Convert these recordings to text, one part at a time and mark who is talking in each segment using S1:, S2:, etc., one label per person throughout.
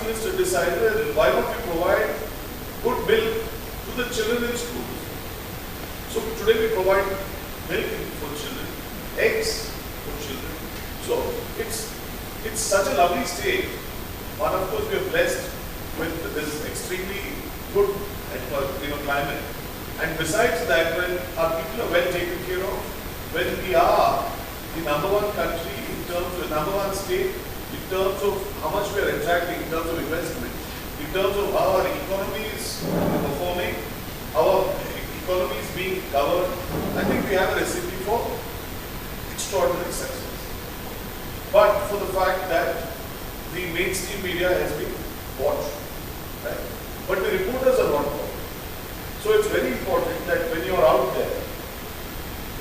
S1: finance minister decided, why don't we provide good milk to the children in schools? So today we provide milk for children, eggs for children. So it's such a lovely state. But of course we are blessed with this extremely good climate. And besides that, when our people are well taken care of, when we are the #1 country in terms of #1 state, in terms of how much we are attracting, in terms of investment, in terms of how our economy is performing, our economy is being covered, I think we have a recipe for extraordinary success. But for the fact that the mainstream media has been watched, right? But the reporters are not watched. So it's very important that when you are out there,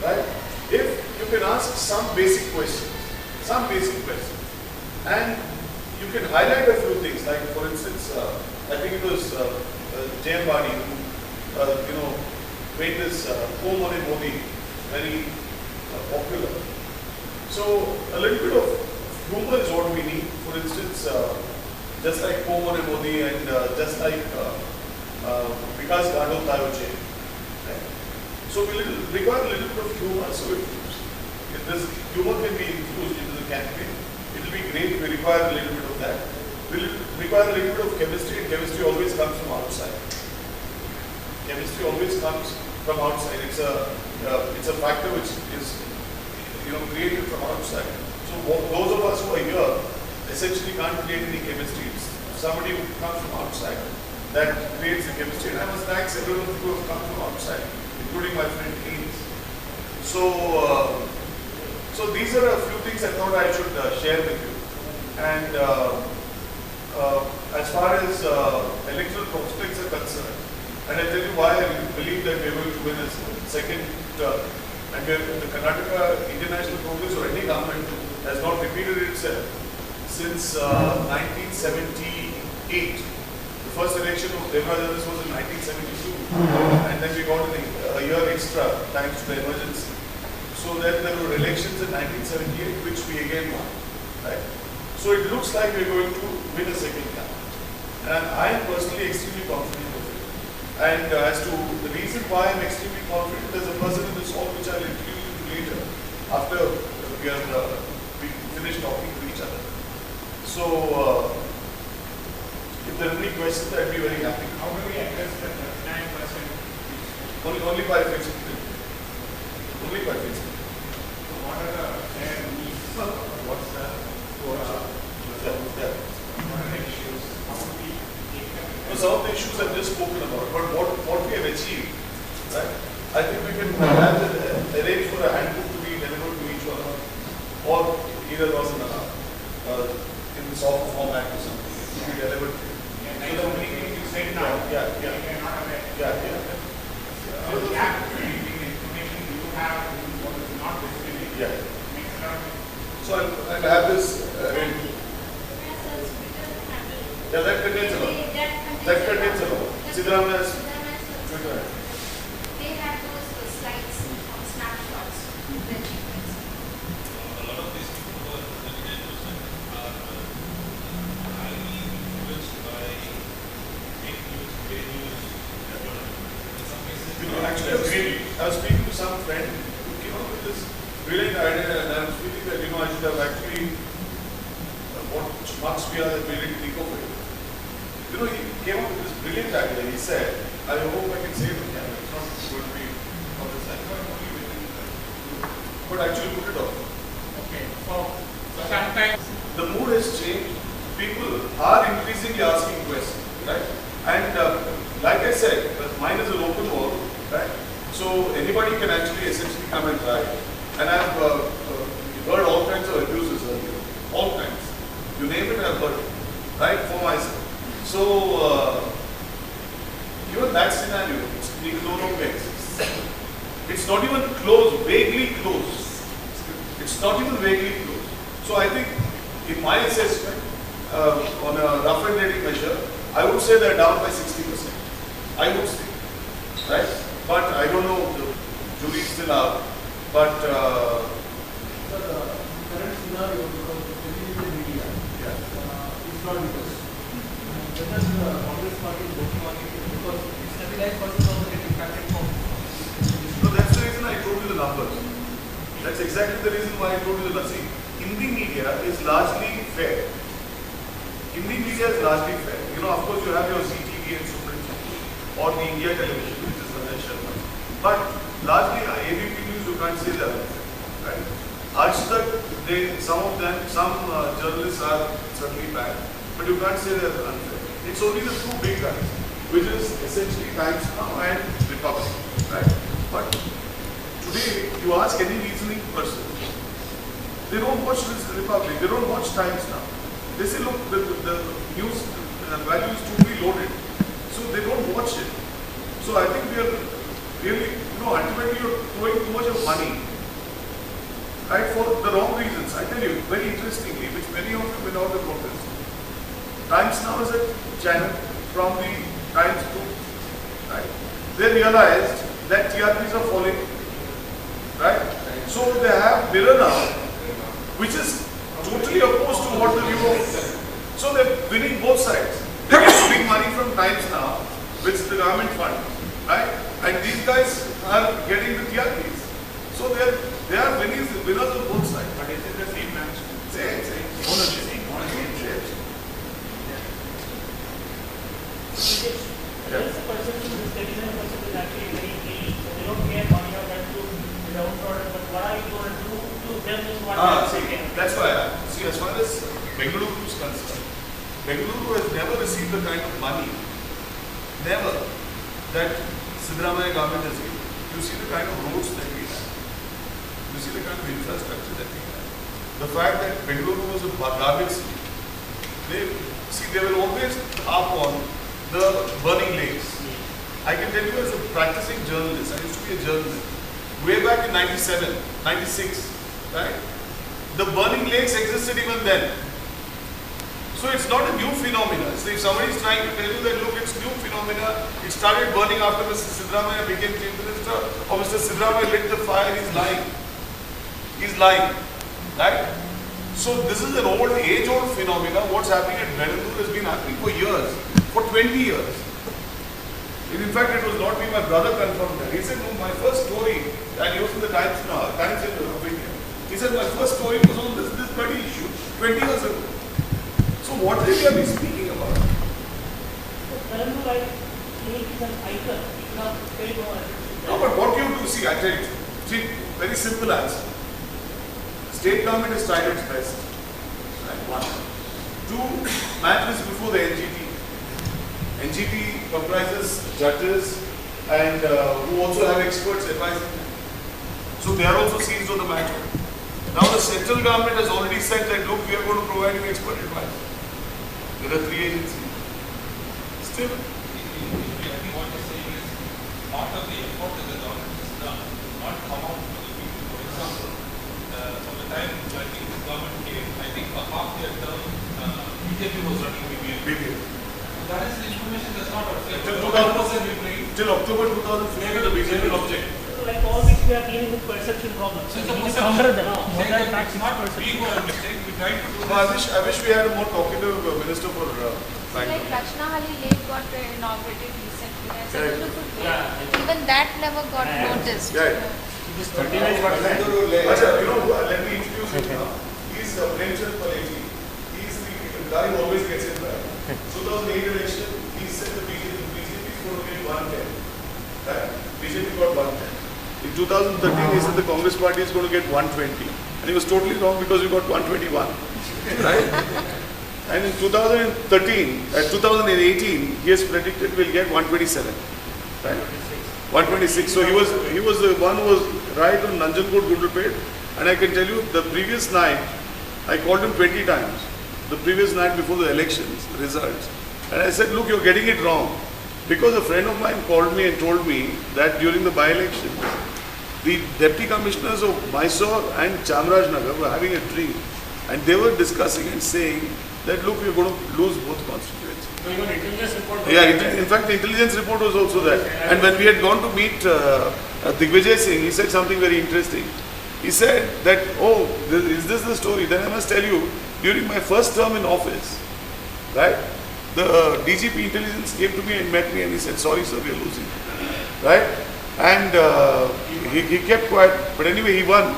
S1: right, if you can ask some basic questions, and you can highlight a few things, like for instance, I think it was Jayambani who, made this Home on Modi very popular. So a little bit of humor is what we need. For instance, just like Home on Modi and just like Vikas Gado Tayoche. Right? So we require a little bit of humor. So if this humor can be infused into the campaign, it will be great. We require a little bit of that. We require a little bit of chemistry, and chemistry always comes from outside. Chemistry always comes from outside. It's a factor which is created from outside. So those of us who are here essentially can't create any chemistry. It's somebody who comes from outside that creates the chemistry. And I must thank everyone who have come from outside, including my friend Haynes. So these are a few things I thought I should share with you. And as far as electoral prospects are concerned, and I'll tell you why I believe that we're going to win a second term. And the Karnataka International Congress or any government has not repeated itself since 1978. The first election of Devraj was in 1972, and then we got a year extra thanks to the emergency. So then there were elections in 1978, which we again won. Right? So it looks like we're going to win a second time. And I am personally extremely confident of it. And as to the reason why I'm extremely confident, there's a person in this hall which I'll introduce you to later, after we finish talking to each other. So, if there are any questions, I'd be very happy.
S2: How do we address the 39%?
S1: Only by fixing it. Only by fixing it.
S2: So what are the needs? What are the issues? How do we take them?
S1: Some of the issues I've just spoken about, but what we have achieved, right? I think we can arrange for a handbook to be delivered to each one, or either was in the soft format or something. It will be delivered.
S2: Like the only thing you said now.
S1: Yeah.
S2: You are not aware.
S1: Yeah.
S2: So the gap between the information you have and what is not distributed.
S1: Yeah.
S2: Makes a lot of sense.
S1: So I'll have this arranged. Yeah, that contains a lot. That contains a lot. Siddharama's Twitter.
S3: They have those slides of snapshots of the achievements.
S4: A lot of these people who are 39% are highly influenced by fake news, paid news, in some cases.
S1: Actually, I was speaking to some friend who came up with this brilliant idea, and I was feeling that I should have actually what marks we are that we didn't think of it. He came up with this brilliant idea. He said, I hope I can say it on camera. It's not going to be on the side. But actually put it off.
S2: Okay. So sometimes
S1: the mood has changed. People are increasingly asking questions, right? And like I said, mine is an open world, right? So anybody can actually essentially come and try. And I've heard all kinds of abuses earlier. All kinds. You name it, I've heard it. Right? For myself. So, even that scenario, it no longer exists. It's not even close, vaguely close. It's not even vaguely close. So, I think, in my assessment, on a rough and ready measure, I would say they're down by 60%. I would say. Right? But I don't know, the jury's still out. But,
S5: current scenario, because the media, it's not because
S2: whether the Congress party is working on it because stabilized persons also get impacted from.
S1: So that's the reason I told you the numbers. That's exactly the reason why I told you the numbers. See, Hindi media is largely fair. Hindi media is largely fair. You know, of course, you have your ZTV and Super TV or the India television, which is Rajesh Sharma. But largely, ABP News, you can't say that. Right? Aaj Tak, some of them, some journalists are certainly bad, but you can't say they're unfair. It's only the two big guys, which is essentially Times Now and Republic. Right? But today, you ask any reasoning person, they don't watch this Republic, they don't watch Times Now. They say, look, the news value is totally loaded, so they don't watch it. So I think we are really, ultimately you're throwing too much of money, right, for the wrong reasons. I tell you, very interestingly, which many of you may not have noticed, Times Now is a channel from the Times Group, right? They realized that TRPs are falling, right? So they have Mirror now, which is totally opposed to what the view of. So they're winning both sides. They get big money from Times Now, which is the government fund, right? And these guys are getting the TRPs. So they are winners of both sides.
S2: But is it the same match?
S1: Same.
S2: Ownership.
S5: There is a perception this television person is actually very keen, so they don't care money or that to their own product, but what are you going to do to them is what they are saying.
S1: That's why, see, as far as Bengaluru is concerned, Bengaluru has never received the kind of money, never, that Siddaramaiah government has given. You see the kind of roads that we have. You see the kind of infrastructure that we have. The fact that Bengaluru was a garbage city. They will always harp on the burning lakes. I can tell you as a practicing journalist, I used to be a journalist, way back in 97, 96, right? The burning lakes existed even then. So it's not a new phenomena. So if somebody is trying to tell you that, look, it's new phenomena, it started burning after Mr. Siddaramaiah became Chief Minister, or Mr. Siddaramaiah lit the fire, he's lying. He's lying, right? So this is an old, age-old phenomena. What's happening at Bengaluru has been happening for years, for 20 years. And in fact, it was not me, my brother confirmed that. He said, no, my first story, and he was in the Times now, Times in India. He said, my first story was on this bloody issue 20 years ago. So what really are we speaking about?
S5: So Bengaluru, like, is an icon. You cannot pay no attention.
S1: No, but what you do, see, I tell you, see, very simple answer. State government has tried its best. Right? One. Two, matches before the NGT. NGT comprises judges and who also have experts advising them. So they are also seized on the matter. Now the central government has already said that, look, we are going to provide you expert advice. There are 3 agencies. Still.
S4: I think what you're saying is part of the effort that the government has done, not come out to the people. For example, from the time I think this government came, I think for half their term, BJP was running BBM. That is the information that's not out there.
S1: Till October 2015, the BJP object.
S5: So like all weeks we are dealing with perception problems.
S4: So
S5: So
S4: it's a
S5: we need to
S4: perception.
S5: counter them. More
S4: Saying
S5: than
S4: that
S5: facts,
S4: it's not
S5: perception.
S4: we who are mistake, we try to do
S1: No, I wish we had a more talkative minister for
S3: Like
S1: Bangalore.
S3: Rachnahalli Lake got inaugurated recently. That's a
S1: Correct.
S3: beautiful place.
S5: Yeah.
S3: Even that never got noticed.
S1: Yeah.
S5: This 39%.
S1: Acha, let me introduce you now. He's Premchand Paleti. He's the guy who always gets it right. 2008 election, he said the BJP is going to get 110. Right? BJP got 110. In 2013, he said the Congress party is going to get 120. And he was totally wrong because we got 121. Right? And in 2018, he has predicted we'll get 127. Right? 126. So he was the one who was right on Nanjangud Gundlupet. And I can tell you, the previous night, I called him 20 times. The previous night before the elections, results. And I said, look, you're getting it wrong. Because a friend of mine called me and told me that during the by-election, the deputy commissioners of Mysore and Chamarajnagar were having a drink. And they were discussing and saying that, look, we're going to lose both constituencies.
S5: So even intelligence report.
S1: Yeah, in fact, the intelligence report was also there. And when we had gone to meet Digvijay Singh, he said something very interesting. He said that, oh, is this the story? Then I must tell you, during my first term in office, right, the DGP intelligence came to me and met me and he said, sorry sir, we are losing. Right? And he kept quiet, but anyway he won.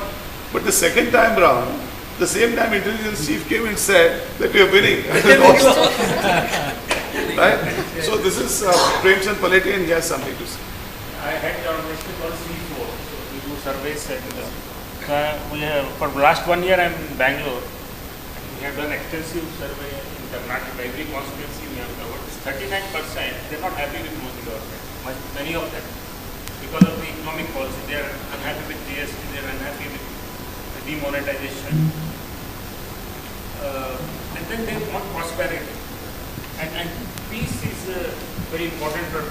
S1: But the second time round, the same time intelligence chief came and said that we are winning. Right? So this is Premchand Paleti and he has something to say.
S5: I had the organization called C4, so we do surveys and we have, for the last 1 year I am in Bangalore. We have done extensive survey in Karnataka. Every constituency we have covered. 39% they are not happy with Modi government. Many of them, because of the economic policy, they are unhappy with GST. They are unhappy with the demonetization, and then they want prosperity. And peace is very important for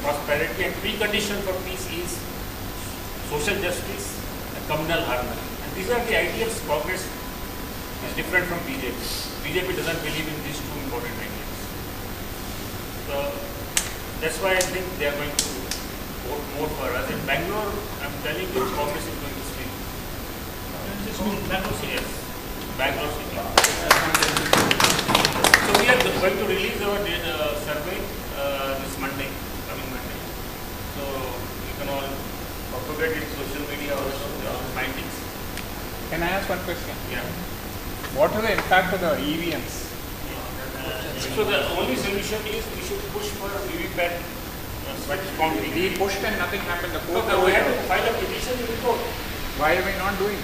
S5: prosperity. And precondition for peace is social justice and communal harmony. And these are the ideas. Congress is different from BJP. BJP doesn't believe in these two important ideas. So that's why I think they are going to vote more for us. In Bangalore, I'm telling you, Congress is going to sleep. Bangalore, yes. Bangalore city. So we are going to release our survey this Monday, coming Monday. So you can all propagate it social media also, the findings.
S2: Can I ask one question?
S5: Yeah.
S2: What are the impact of the EVMs?
S5: So the only solution is we should push for VVPAT counting.
S2: We pushed and nothing happened. The court
S5: So we have to file a petition in the court.
S2: Why are we not doing?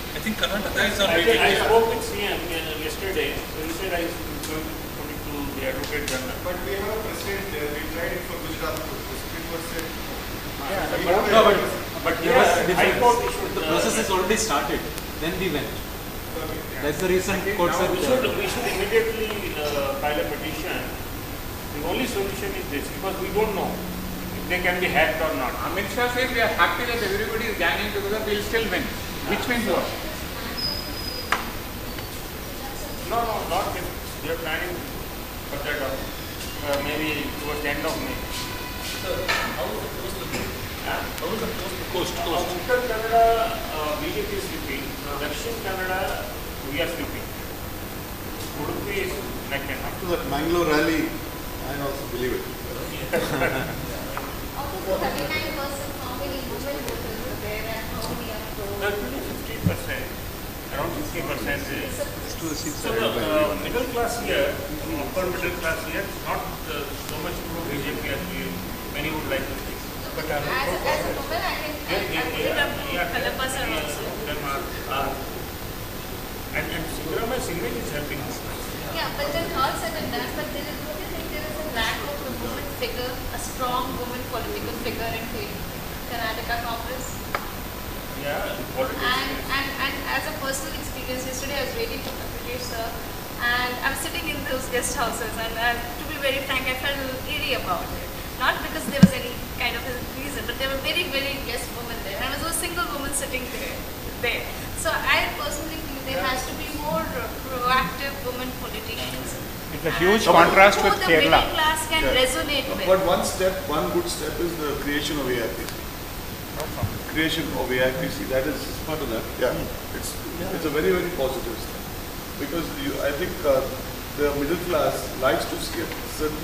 S4: I think Karnataka is on
S5: I spoke with CM yesterday, so he said I was going to put it to the Advocate General.
S6: But we have a precedent there. We tried it for Gujarat. The Supreme Court said.
S5: But High Court issued
S7: The process has already started. Then we went. That's the reason court said.
S5: We should immediately file a petition. The only solution is this, because we don't know if they can be hacked or not.
S2: Amit Shah says we are happy that everybody is ganging together. We will still win. Which means what?
S5: No, not if they are planning for that. Maybe towards the end of May.
S4: So, how is the coast looking? How is the coast?
S5: Uttar Kannada, BJP is sweeping. Dakshin Kannada, we are sweeping. Udupi is neck and neck.
S1: After that Mangalore rally, I also believe it.
S3: Out of the 39%, how many women voters were there and how many are pro?
S5: 50%, around 50% is.
S7: To the seats
S5: So the middle class here, upper middle class here, not so much pro BJP as many would like to think. But
S3: As a woman, I can Kalapasa also.
S5: And Sigramai's image is helping us.
S3: Yeah, but then all said and done, but there is, don't you think there is a lack of a woman figure, a strong woman political figure in the Karnataka Congress?
S5: Yeah, politics.
S3: And as a personal experience, yesterday I was waiting for Prakash sir, and I'm sitting in those guest houses, and to be very frank, I felt a little eerie about it. Not because there was any kind of a reason, but there were very, very guest women there. And I was a single woman sitting there. So I personally feel there has to be more proactive women politicians.
S2: It's a huge contrast with
S3: the
S2: Kerala.
S3: middle class can resonate with.
S1: But one good step is the creation of AIPC. Creation of AIPC, that is part of that. Yeah, it's a very, very positive step. Because I think the middle class likes to skip certain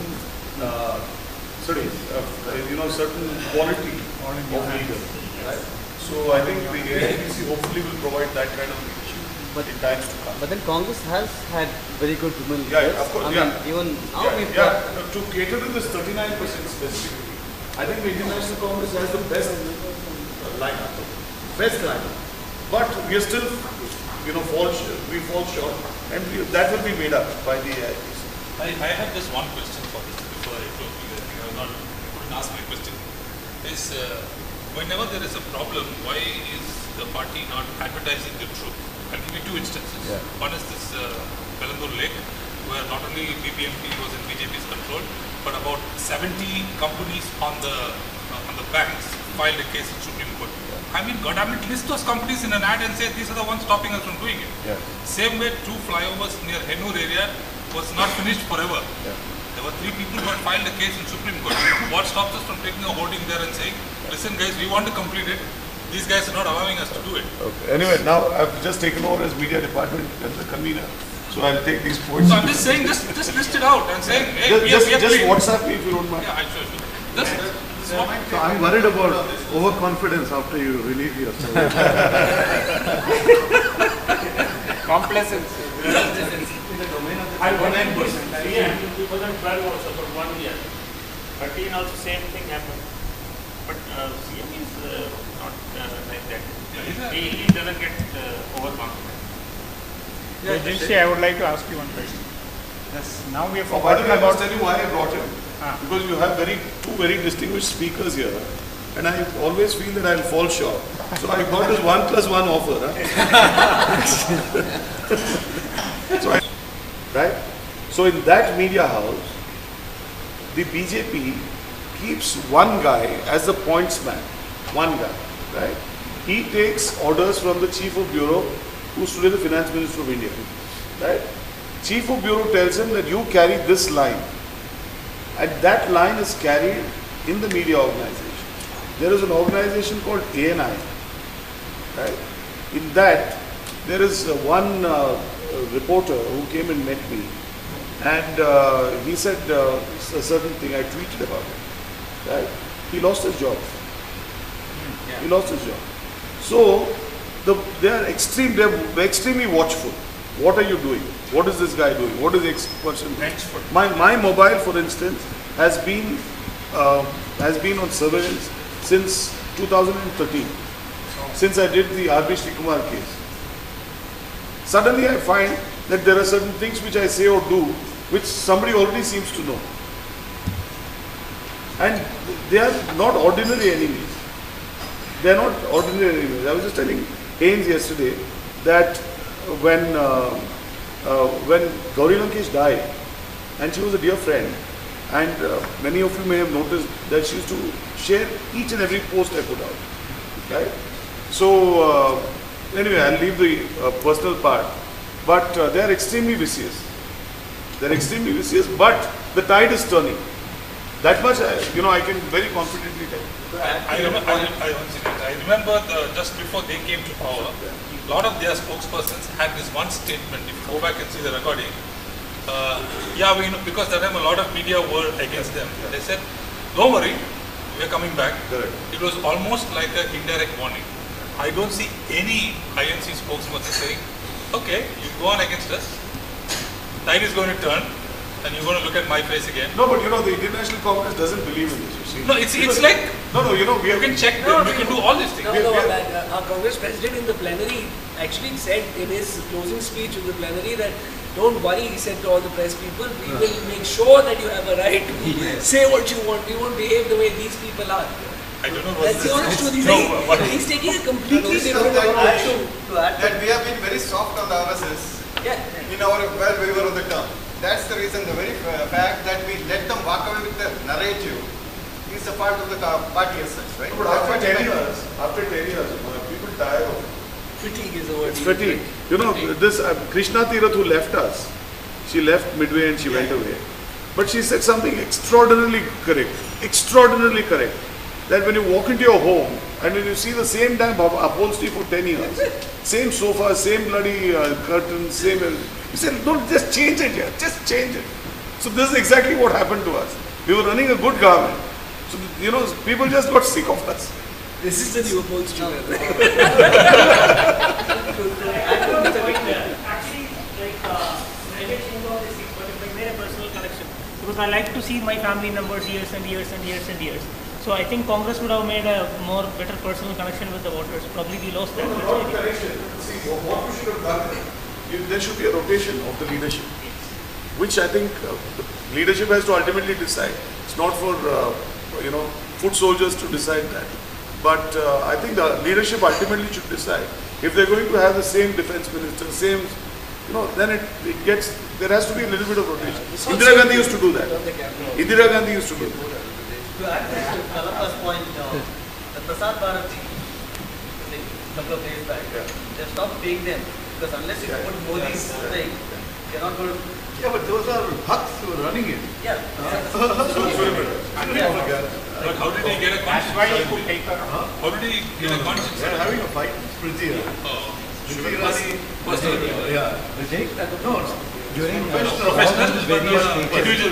S1: certain quality of leader. Right? So I think the AIPC hopefully will provide that kind of leadership in times to come.
S7: But then Congress has had very good women
S1: Yeah,
S7: leaders.
S1: of course,
S7: I
S1: yeah.
S7: mean, even now we've got.
S1: To cater to this 39% specifically, I think the Indian National Congress has the best lineup. Best lineup. But we are still, we fall short, and that will be made up by the AIPC.
S4: I have just one question for you before I close, because I couldn't ask my question. Whenever there is a problem, why is the party not advertising the truth? I'll give you two instances.
S1: Yeah.
S4: One is this Pelangur Lake, where not only BBMP was in BJP's control, but about 70 companies on the banks filed a case in Supreme Court. I mean, God damn it, list those companies in an ad and say these are the ones stopping us from doing it.
S1: Yeah.
S4: Same way, 2 flyovers near Hennur area was not finished forever.
S1: Yeah.
S4: There were 3 people who had filed a case in Supreme Court. What stops us from taking a hoarding there and saying, listen guys, we want to complete it. These guys are not allowing us to do it.
S1: Okay. Anyway, now I've just taken over as media department as the convener. So I'll take these points.
S4: So I'm just saying, just list it out and saying, hey,
S1: just
S4: we are clean.
S1: WhatsApp me if you don't mind.
S4: Yeah, sure. This is what
S6: So I'm worried about overconfidence after you relieve yourself.
S5: Complacency. I won 9%. Yeah, 2012 also for 1 year. 13 also same thing happened. But CM is not like that. He doesn't get overconfident.
S2: I would like to ask you one question. Yes, now we have
S1: So, by the
S2: forgotten
S1: way, I must
S2: about.
S1: tell you why I brought him. Because you have two very distinguished speakers here. And I always feel that I'll fall short. So I got this 1+1 offer. Right? So in that media house, the BJP keeps one guy as the points man. One guy. Right? He takes orders from the Chief of Bureau, who's today the Finance Minister of India. Right? Chief of Bureau tells him that you carry this line. And that line is carried in the media organization. There is an organization called ANI. Right? In that, there is one reporter who came and met me. And he said a certain thing, I tweeted about it. Right? He lost his job. He lost his job. So, they are extremely watchful. What are you doing? What is this guy doing? What is the person doing? My mobile, for instance, has been on surveillance since 2013. Since I did the R.B. Srikumar case. Suddenly I find that there are certain things which I say or do which somebody already seems to know. And they are not ordinary enemies. They are not ordinary enemies. I was just telling Haynes yesterday that when Gauri Lankesh died, and she was a dear friend, and many of you may have noticed that she used to share each and every post I put out. Right? So anyway, I'll leave the personal part, but they are extremely vicious. They are extremely vicious, but the tide is turning. That much, I can very confidently tell you.
S4: I remember just before they came to power, a lot of their spokespersons had this one statement. If you go back and see the recording, because that time a lot of media were against them. They said, "Don't worry, we are coming back."
S1: Correct.
S4: It was almost like an indirect warning. I don't see any INC spokesperson saying, "Okay, you go on against us. Tide is going to turn, and you're going to look at my face again."
S1: No, but the Indian National Congress doesn't believe in this. You see?
S4: No, it's like
S1: we
S4: you can check them, you can do all these things.
S8: Our Congress president in the plenary actually said in his closing speech in the plenary that, "Don't worry," he said to all the press people, "we will make sure that you have a right to say what you want. We won't behave the way these people are."
S4: I don't know.
S8: That's the honest truth. He's taking a completely different approach.
S6: That we have been very soft on the RSS in our where we were on the term. That's the reason, the very fact that we let them walk away with the narrative is a part of the party as such, right?
S1: But after 10 years, people tire of it.
S8: Fatigue is the word.
S1: It's fatigue. This Krishna Tirath who left us, she left midway and she went away. But she said something extraordinarily correct. That when you walk into your home and when you see the same damn upholstery for 10 years, same sofa, same bloody curtains, same... You said, "No, just change it here, just change it." So this is exactly what happened to us. We were running a good garment. So, people just got sick of us.
S8: This is the new upholstery.
S9: Actually, I made a personal connection because I like to see my family members years and years and years and years. So I think Congress would have made a better personal connection with the voters. Probably we lost that.
S1: Not a connection. See, what we should have done, there should be a rotation of the leadership, which I think the leadership has to ultimately decide. It's not for foot soldiers to decide that. But I think the leadership ultimately should decide. If they're going to have the same defense minister, then there has to be a little bit of rotation. Indira Gandhi used to do that.
S10: To add to Kalappa's point, the Prasad Bharati, a couple of days back, they stopped paying them because unless you put Modi's thing, you're not going to.
S6: Yeah, but those are bhakts who are running it.
S10: Yeah.
S4: But how did he get a conscience?
S5: That's why he could take her.
S4: How did he get a conscience?
S6: They're having a fight. It's pretty.
S11: Yeah. During
S4: individual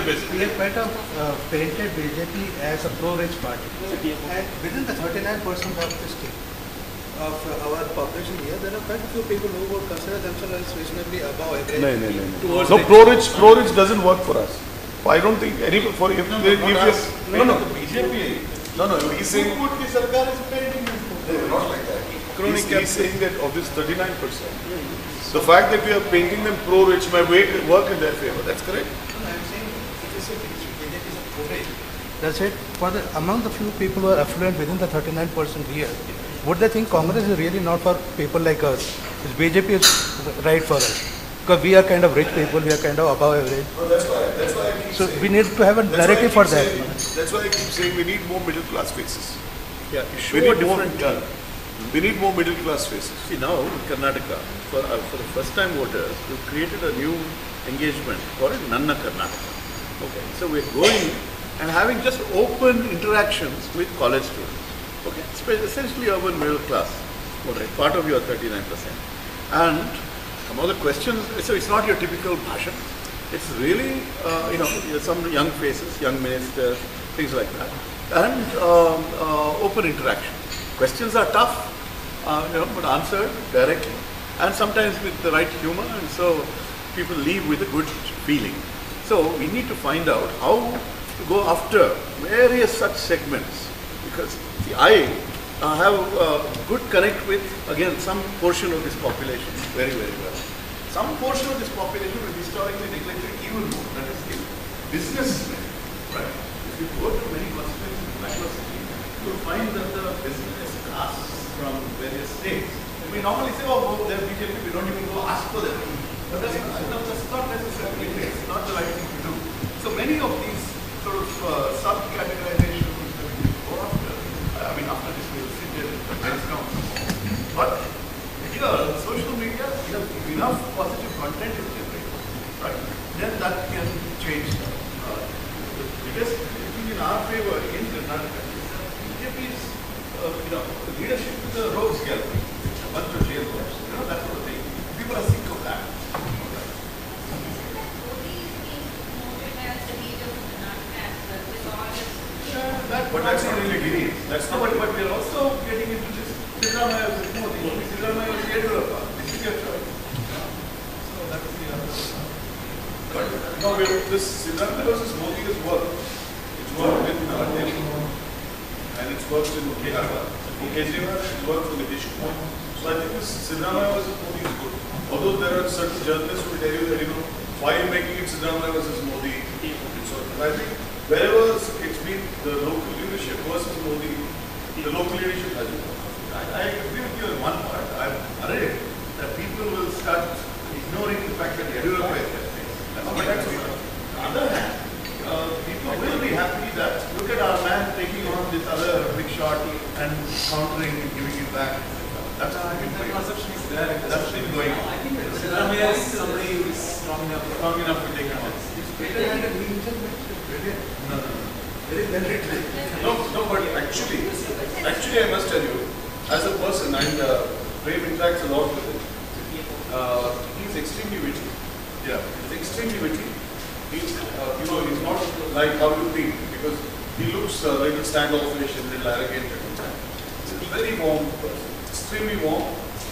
S4: basis.
S11: we have kind of painted BJP as a pro-rich party. And within the 39% of the state of our population here, there are quite a few people who would consider themselves as reasonably above average.
S1: No, pro-rich doesn't work for us. I don't think any for if no,
S6: BJP.
S1: No, he's saying
S6: Sarkar is painting not like that.
S1: he's saying that of this 39%, the fact that we are painting them pro-rich may work in their favor. That's correct.
S11: No, I'm saying it is BJP is a pro-rich. That's it. Among the few people who are affluent within the 39% here, would they think Congress is really not for people like us? Is BJP is right for us? Because we are kind of rich people, we are kind of above average.
S1: No, that's why I keep
S11: So
S1: saying,
S11: we need to have a narrative for that.
S1: That's why I keep saying we need more middle class faces.
S12: Yeah,
S1: We need more middle class faces.
S12: See now in Karnataka, for the first time voters, we've created a new engagement called Nanna Karnataka. Okay, so we're going and having just open interactions with college students. Okay, essentially urban middle class, okay, part of your 39%. And some of the questions, so it's not your typical passion. It's really, some young faces, young ministers, things like that. And open interaction. Questions are tough, but answered directly. And sometimes with the right humor, and so people leave with a good feeling. So we need to find out how to go after various such segments. Because see, I have a good connect with, again, some portion of this population very, very well. Some portion of this population is historically neglected even more, that is the businessmen, right? If you go to many constituencies in Bangalore city, you will find that the business castes from various states. We normally say, oh, they're BJP, we don't even go ask for them. But that's not necessarily the case, not the right thing to do. So many of these sort of sub-categorizations that we go after, after this we will sit there and brainstorm some more. But here, social media, enough positive content is generated, right? Then that can change the biggest thing in our favor in Karnataka is BJP's leadership with the rogues gallery, a bunch of jailbirds, that sort of thing. People are sick of that. But that's not really getting it. That's not. But we are also getting into this. Siddaramaiah was Modi. Siddaramaiah was Yediyurappa. This is your choice. So that's the other. But no, this Siddaramaiah versus Modi has worked. It's worked in Delhi, and it's worked in Kerala. In Kejriwal, it's worked for the Nitish Kumar. So I think this Siddaramaiah versus Modi is good. Although there are certain journalists who will tell you that why are you making it Siddaramaiah versus Modi? So I think wherever it's been the local leadership versus Modi, the local leadership has been. I agree with you on one part. I'm worried that people will start ignoring the fact that Yediyurappa is their face. That's what I'm saying. On the other hand, people will be happy that look at our man taking on this other big shot and countering and giving it back. That's how I think the perception is there. That's still going on.
S7: I think Siddaramaiah is somebody who is strong enough to take him on.
S1: No, but actually I must tell you, as a person, and Prem interacts a lot with him, he's extremely witty. Yeah, he's extremely witty. He's, he's not like how you think, because he looks a little standoffish and a little arrogant at one time. He's a very warm person, extremely warm.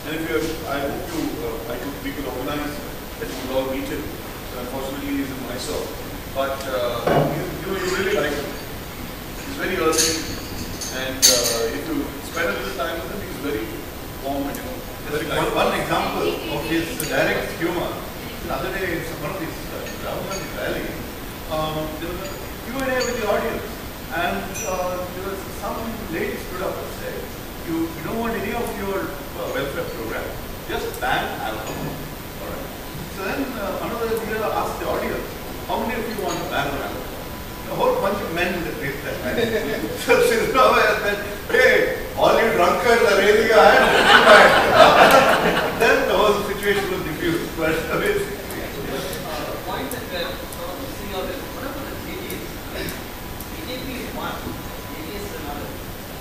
S1: And if I hope we could organize that we would all meet him. So unfortunately, he's in Mysore. But you really like him. He's very earthy, and if you spend a little time with him, he's very warm and very kind.
S6: One example of his direct humor. The other day, in one of these Rahul Gandhi rally, there was a Q&A with the audience, and there was some lady stood up and said, "You don't want any of your welfare program, just ban alcohol." All right. So then another leader asked the audience, "How many of you want to ban alcohol?" A whole bunch of men would have raised that hand. So Siddaramaiah said, "Hey, all you drunkards are raising your hand." Then the whole situation was diffused. But
S10: The point that we are sort of missing out is what about the JDS? BJP is one, JDS is another.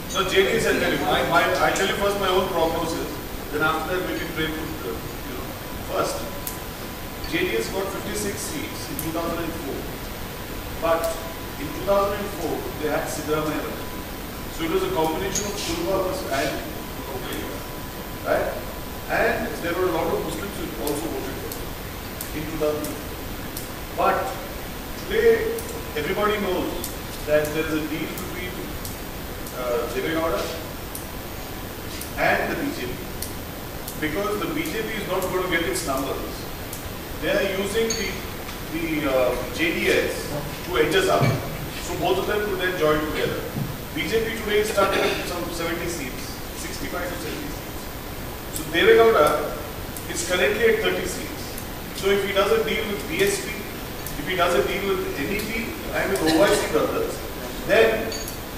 S1: So JDS, I'll tell you, I tell you first my own prognosis. Then after that we can pray for, first, JDS got 56 seats in 2004. But in 2004, they had Siddaramaiah. So it was a combination of Kulvarmas and Conclave. Right? And there were a lot of Muslims who also voted for it in 2004. But today, everybody knows that there is a deal between Devegowda and the BJP. Because the BJP is not going to get its numbers. They are using the JDS to edge us up. So both of them could then join together. BJP today started with some 70 seats, 65 to 70 seats. So Devegowda is currently at 30 seats. So if he does a deal with BSP, if he does a deal with NEP and with OIC brothers, then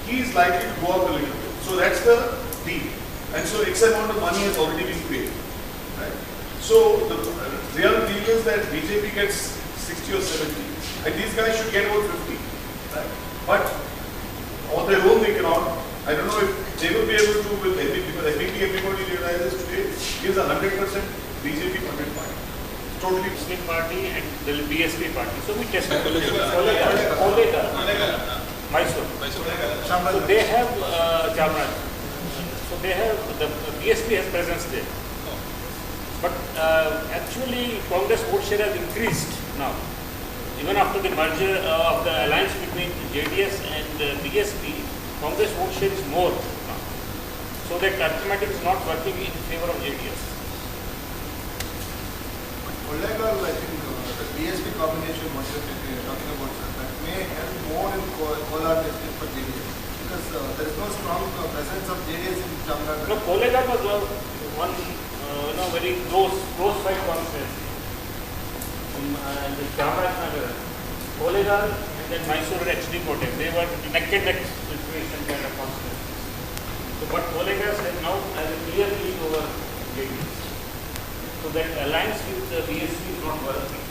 S1: he is likely to go up a little bit. So that's the deal. And so X amount of money has already been paid. Right? So the real deal is that BJP gets 60 or 70. And these guys should get about 50. Right? But on their own they cannot. I don't know if they will be able to with MVP, because MVP everybody realizes today is a 100% BJP funded party. Totally
S5: Muslim party and the BSP party. So we tested Mysore. So they have Jamraj. So they have, the BSP has presence there. But actually Congress vote share has increased now. Even after the merger of the alliance between JDS and BSP, Congress vote share is more now. So that arithmetic is not working in favor of JDS.
S6: Kollegal, I think the BSP combination, what you're talking about, sir, that may help more in Kolar district for JDS. Because there is no strong presence of JDS in Jamnagar.
S5: No, Kollegal was one very close fight conference. The Chamarajanagar, Kollegal and then Mysore and HD Kotem, they were neck and neck situation kind of conference. So, but Kollegal has now has a clear lead over JDS. So that alliance with the BSP is not working.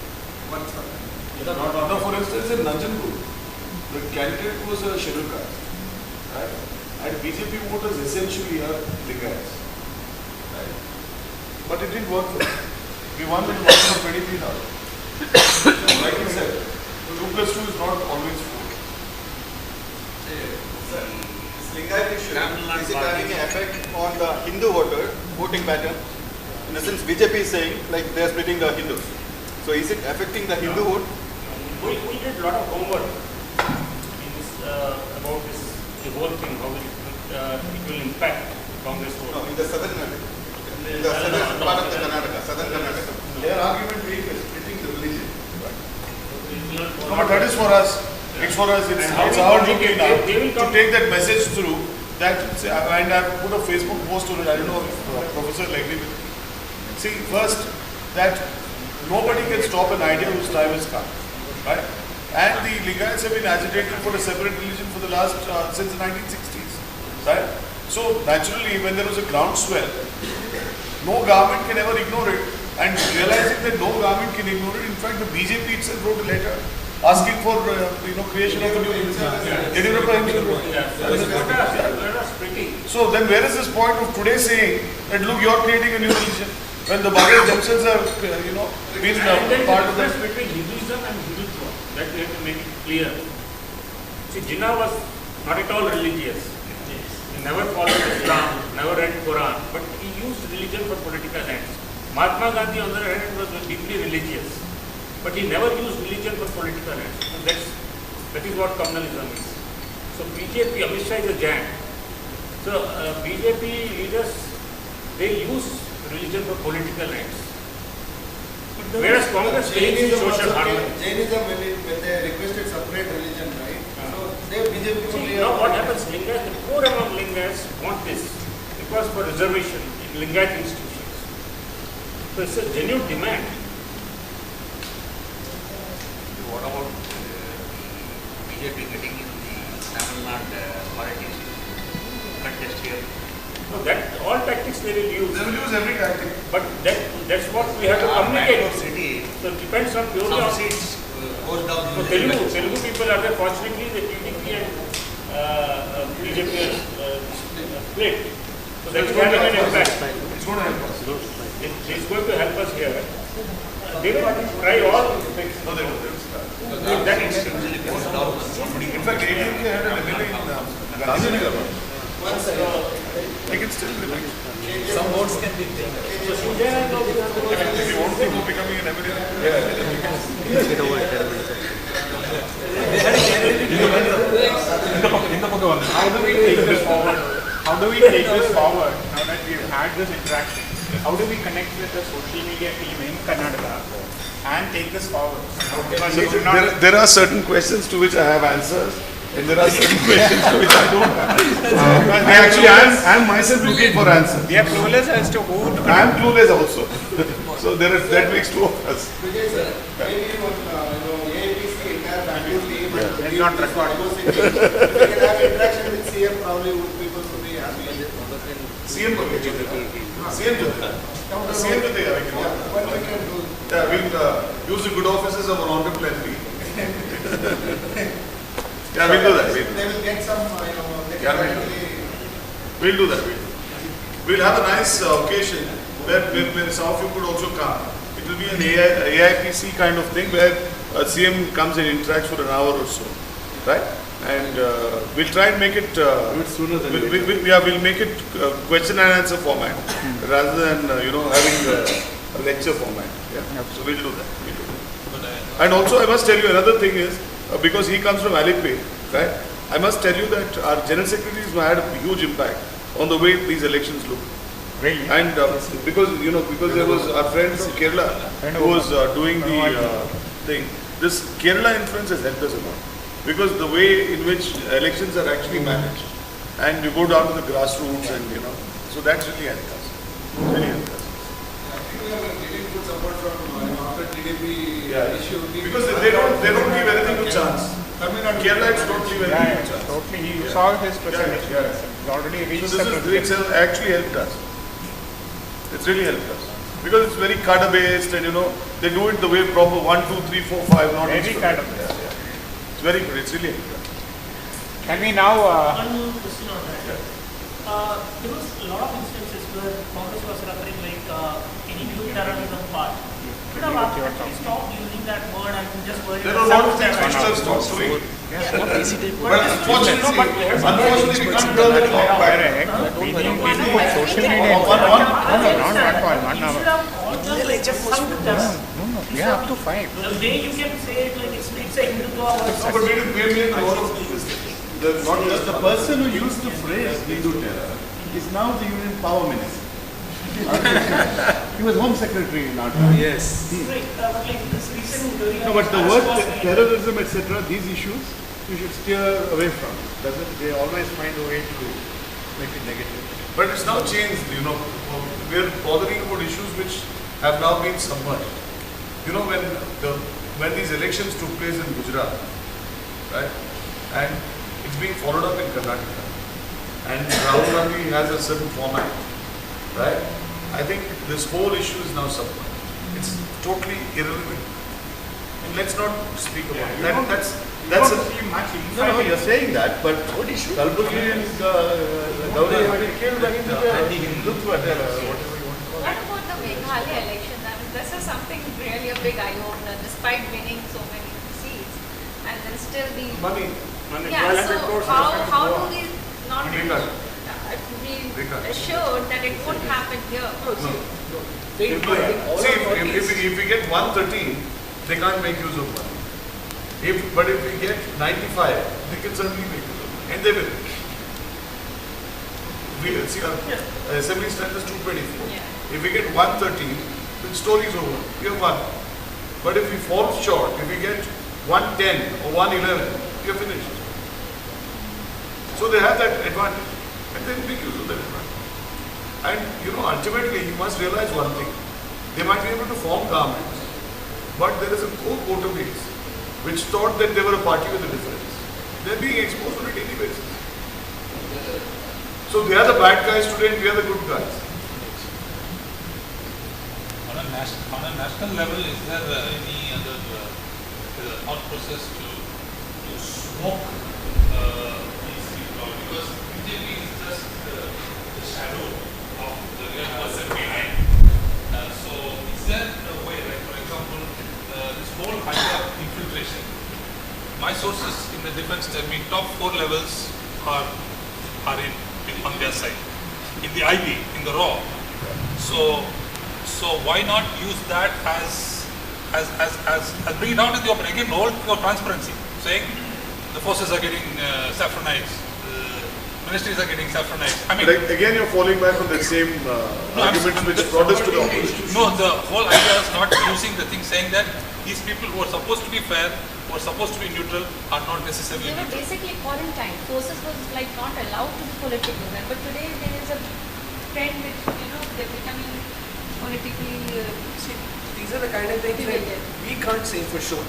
S1: Now, for instance, in Nanjangud, the candidate was a scheduled caste, right? And BJP voters essentially are Lingayats, right? But it didn't work for us. We won with 123,000. Like you said, 2 plus 2 is not always 4.
S6: This Lingayat issue, is it having an effect on the Hindu voting pattern? In the sense, BJP is saying like they are splitting the Hindus. So is it affecting the Hindu vote?
S5: We did a lot of homework about this, the whole thing, how it will impact Congress vote.
S6: No, in the southern part of the Karnataka, southern Karnataka.
S1: Their argument being is splitting the religion. No, but that is for us. It's for us. It's our duty now to take that message through. That, and I put a Facebook post on it. I don't know if Professor will agree with me. See, first, that nobody can stop an idea whose time has come, right? And the Lingayats have been agitating for a separate religion for the last, since the 1960s, right? So, naturally, when there was a groundswell, no government can ever ignore it. And realizing that no government can ignore it, in fact, the BJP itself wrote a letter asking for, creation of a new religion. So, then where is this point of today saying that, look, you are creating a new religion? When the Bhagas themselves have, been part of that.
S5: Between Hinduism and Hindutva, that we have to make it clear. See, Jinnah was not at all religious. He never followed Islam, never read Quran, but he used religion for political ends. Mahatma Gandhi, on the other hand, was deeply religious, but he never used religion for political ends. And that is what communalism is. So BJP, Amit Shah is a Jain. So BJP leaders, they use religion for political ends. Whereas Congress believes in social harmony.
S6: Jainism, when they requested separate religion, right? So they BJP.
S5: See, now what happens, Lingayat, the poor among Lingayats want this because for reservation in Lingayat institutions. So it's a genuine demand.
S13: What about BJP getting in the Tamil Nadu politics contest here?
S5: No, that all tactics they will use.
S1: They will use every tactic.
S5: But that's what we have to communicate.
S13: City.
S5: So it depends on purely on
S13: seats goes down.
S5: So Telugu people are there. Fortunately, the TDP and BJP are split. So that's going to have an impact.
S1: It's going to help us.
S5: She's going to help us here. They will try all things.
S1: No, they don't.
S5: In that instance.
S1: In fact, ADMK had an MLA in Gandhinagar. They can still remain.
S10: Some votes can be taken.
S1: If you want to go becoming an MLA,
S2: How do we take this forward? How do we take this forward now that we've had this interaction? How do we connect with the social media team in Karnataka and take this forward? Because we do not.
S1: there are certain questions to which I have answers, and there are certain questions to which I don't have. Actually, I am myself looking for answers.
S2: We are clueless as to who to
S1: I am clueless also. So that makes two of us.
S2: It's not recorded.
S6: Interaction with CM probably people would be happy.
S1: CM will be CM will be
S6: What we can do?
S1: Yeah, we'll use the good offices of Honorable MP. Yeah, we'll do that.
S6: They will get some, they can directly.
S1: We'll do that. We'll have a nice occasion where some of you could also come. It will be an AIPC kind of thing where CM comes and interacts for an hour or so, right? And we'll try and make it.
S12: Sooner than
S1: we'll make it question and answer format rather than having a lecture format. Yeah. So we'll do that. And also, I must tell you another thing is because he comes from Alipe, right? I must tell you that our general secretaries had a huge impact on the way these elections look.
S2: Really?
S1: And because there was our friend from Kerala who was doing the thing. This Kerala influence has helped us a lot because the way in which elections are actually managed, and you go down to the grassroots, and so that's really helped us. Really helped us.
S6: I think we are getting good support from after TDP issue.
S1: Because they don't leave anything to chance. Kerala don't leave anything to chance.
S2: Totally. You saw his percentage here. It's already reached.
S1: So this has actually helped us. It's really helped us. Because it's very cadre based, and they do it the way proper 1, 2, 3, 4, 5, not
S2: very cadre based.
S1: Yeah. It's very good. It's really helped us.
S2: Can we now?
S9: One question on that. There was a lot of instances where Congress was referring any new terrorism part. Could have actually stopped using that word and just worried
S1: there are a lot of things which have stopped doing. But unfortunately, we can't turn that clock back.
S2: We need social media. Not 1 hour. Yeah, up to 5.
S9: The way you can say it, it's a Hindutva word.
S1: But we made a lot of
S12: the person who used the phrase Hindu terror is now the Union Power Minister. He was Home Secretary in our time.
S8: Yes.
S12: No, but the word terrorism, etc., these issues, you should steer away from. They always find a way to make it negative.
S1: But it's now changed, we're bothering about issues which have now been submerged. When these elections took place in Gujarat, right, and it's being followed up in Karnataka, and Rahul Gandhi has a certain format, right? I think this whole issue is now submerged. It's totally irrelevant. And let's not speak about it. That's a
S12: No, you're saying that, but what issue? Kalburgi and Gauri have been killed by Hindutva, whatever you want to call
S3: What
S12: it.
S3: about the Meghalaya elections? I mean, this is something really a big eye-opener, despite winning so many seats, and then still the
S1: money.
S3: Yeah, so how do we not be assured that it won't happen here?
S1: If we get 113, they can't make use of money. But if we get 95, they can certainly make use of money, and they will. Our assembly strength is 224. If we get 113, the story is over. We have won. But if we fall short, if we get 110 or 111, we are finished. So they have that advantage, and they will make use of that advantage. And ultimately, you must realize one thing: they might be able to form governments, but there is a core voter base which thought that they were a party with a difference. They're being exposed on a daily basis. So they are the bad guys today, and we are the good guys.
S4: On a national level, is there any other thought process to smoke these people? Because BJP is just the shadow of the real person behind. So in the defense, tell me top 4 levels are on their side. In the IB, in the raw. So why not use that as bring it out in the open? Again, roll your transparency, saying the forces are getting saffronized, ministries are getting saffronized. I mean,
S1: but again, you're falling back on the same argument which brought us to the opposition.
S4: No, the whole idea is not using the thing, saying that these people who are supposed to be fair, who are supposed to be neutral, are not necessarily
S3: They were
S4: neutral.
S3: basically quarantined. Forces was like not allowed to be political then. But today there is a trend which, they're becoming politically
S8: See, these are the kind of things that we can't say for sure.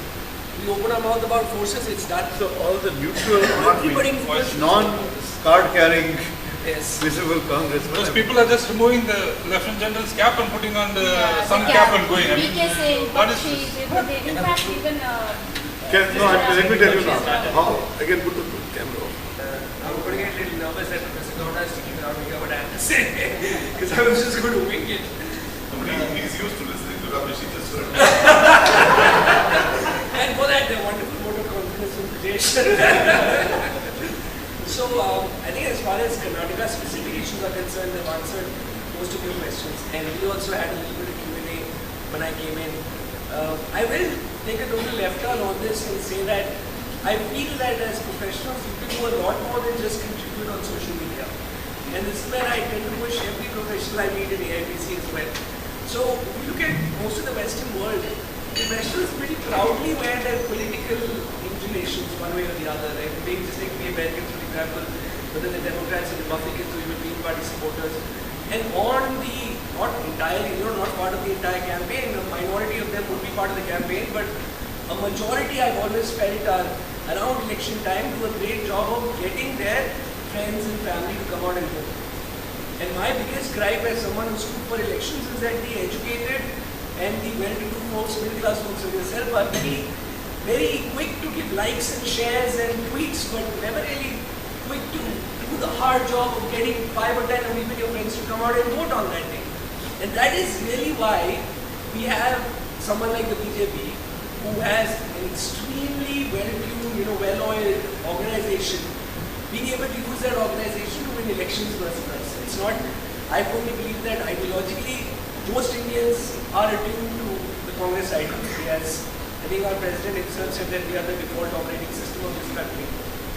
S8: We open our mouth about forces, it's done.
S12: So all the neutral
S8: Everybody
S12: army, non-card carrying visible congressmen.
S4: Those people are just removing the Lieutenant General's cap and putting on some cap and going. I mean, what is this?
S3: in fact even
S1: let me tell you now. How? Again, put the camera on.
S8: I'm going to get a little nervous that Professor Gowda is sticking around to hear what I have to say. Because I was just going to wing it.
S1: He's used to listening to rubbish, he just heard.
S8: And for that, the wonderful vote of confidence in creation. So, I think as far as Karnataka specific issues are concerned, they've answered most of your questions. And we also had a little bit of Q&A when I came in. I will take a total left turn on this and say that I feel that as professionals, you can do a lot more than just contribute on social media. And this is where I tend to push every professional I meet in AIPC as well. So, if you look at most of the Western world, professionals pretty proudly wear their political inclinations one way or the other. Right? Just take the Americans, for example, whether the Democrats and Republicans or even Green Party supporters. And on the, not entirely, not part of the entire campaign, a minority of them would be part of the campaign, but a majority I've always felt are around election time do a great job of getting their friends and family to come out and vote. And my biggest gripe as someone who stood for elections is that the educated and the well-to-do folks, middle-class folks like yourself are very quick to give likes and shares and tweets, but never really quick to do the hard job of getting 5 or 10 or even your friends to come out and vote on that day. And that is really why we have someone like the BJP who has an extremely well-tuned, well-oiled organization, being able to use that organization to win elections versus us. It's not, I firmly believe that ideologically, most Indians are attuned to the Congress ideology. As I think our president himself said that we are the default operating system of this country.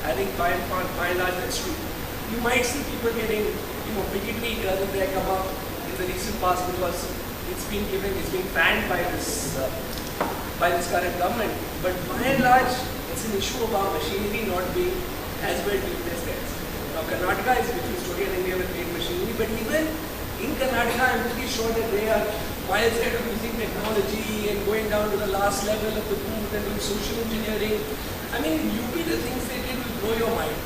S8: I think by and large that's true. You might see people getting, bigotry doesn't there come up in the recent past because it's been banned by this current government. But by and large, it's an issue of our machinery not being as well built as theirs. Now Karnataka is a different story. I think we have a great machinery, but even in Karnataka, I'm pretty sure that they are miles ahead of using technology and going down to the last level of the booth and doing social engineering. I mean, in UP, the things they did will blow your mind.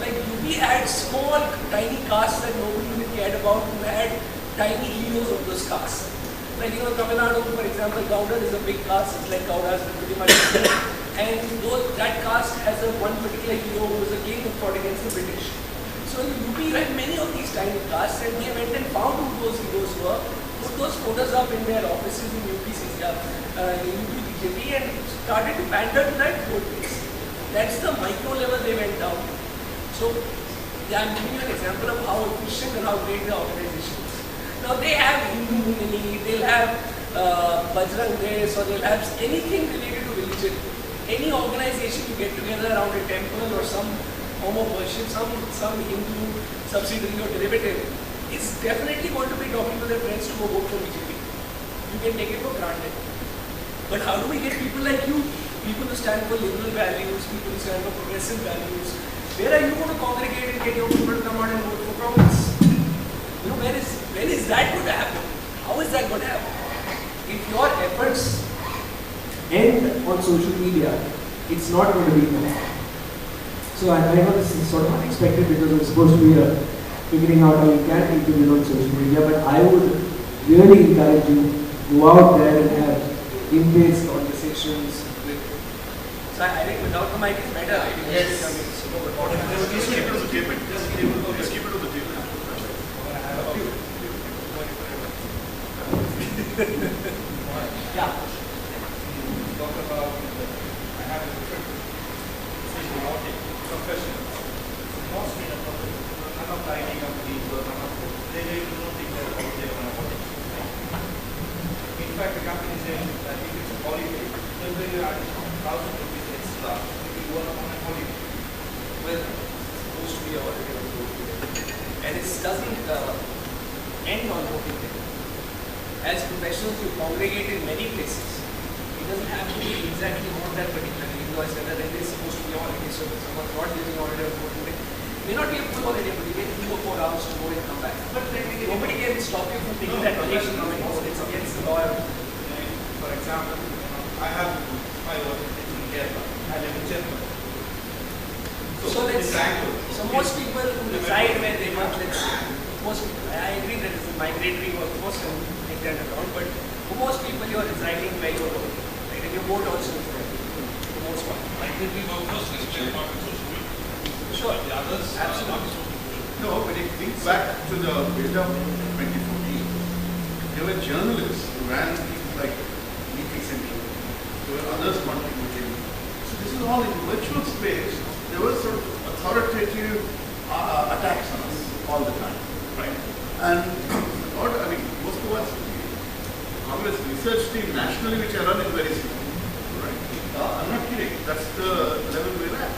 S8: Like UP had small, tiny castes that nobody even cared about, who had tiny heroes of those castes. Like, Tamil Nadu, for example, Gowda is a big caste, it's like Gowdas, pretty much. And that caste has one particular hero who was a king who fought against the British. So in UP, you had many of these tiny castes, and they went and found who those heroes were, put those photos up in their offices in UP BJP, and started to pander to that vote base. That's the micro level they went down. So I'm giving you an example of how efficient and how great the organization is. Now they have Hindu Munini, they'll have Bajrang Desh, or they'll have anything related to religion. Any organization you get together around a temple or some form of worship, some Hindu subsidiary or derivative, is definitely going to be talking to their friends to go vote for BJP. You can take it for granted. But how do we get people like you, people who stand for liberal values, people who stand for progressive values? Where are you going to congregate and get your people to come out and vote for Congress? When is that going to happen? How is that going to happen? If your efforts end on social media, it's not going to be enough. So I know this is sort of unexpected because it's supposed to be figuring out how you can intervene on social media, but I would really encourage you to go out there and have in-face conversations with. So I think without the mic is better. Yes.
S1: Just keep it on the table. Just keep it on the table.
S2: Yeah. Talk about, I have a different professionals, mostly none of the IT companies or none of they do not think that they run a politics. In fact, the company says that if it's a politics, they'll pay you 1,000 rupees extra if you work on a politics.
S8: Well, it's supposed to be already on voting day. And it doesn't end on voting day. As professionals, you congregate in many places. It doesn't have to be exactly on that particular day. Even though I said that it is supposed to be holiday, so if someone's not giving holiday on voting day, it may not be a full holiday, but you get 3 or 4 hours to go and come back. But nobody can stop you from taking that vacation. It's against the law.
S2: For example, I have my work in Kerala. I live in Chennai.
S8: So most people who reside where they work, let's say, most people, I agree that it's a migratory workforce and take that around, but for most people you are residing where you are working, right? And you vote also for the most part.
S4: Migratory workforce is still not social media.
S8: Sure.
S4: The others
S8: absolutely.
S12: No, but if you think back to the build-up of 2014, there were journalists who ran things like Meeting Central. There were others contributing. So this is all in virtual space. There were sort of authoritative attacks on us all the time, right? And most of us, Congress research team nationally, which I run, is very small, right? I'm not kidding. That's the level we're at.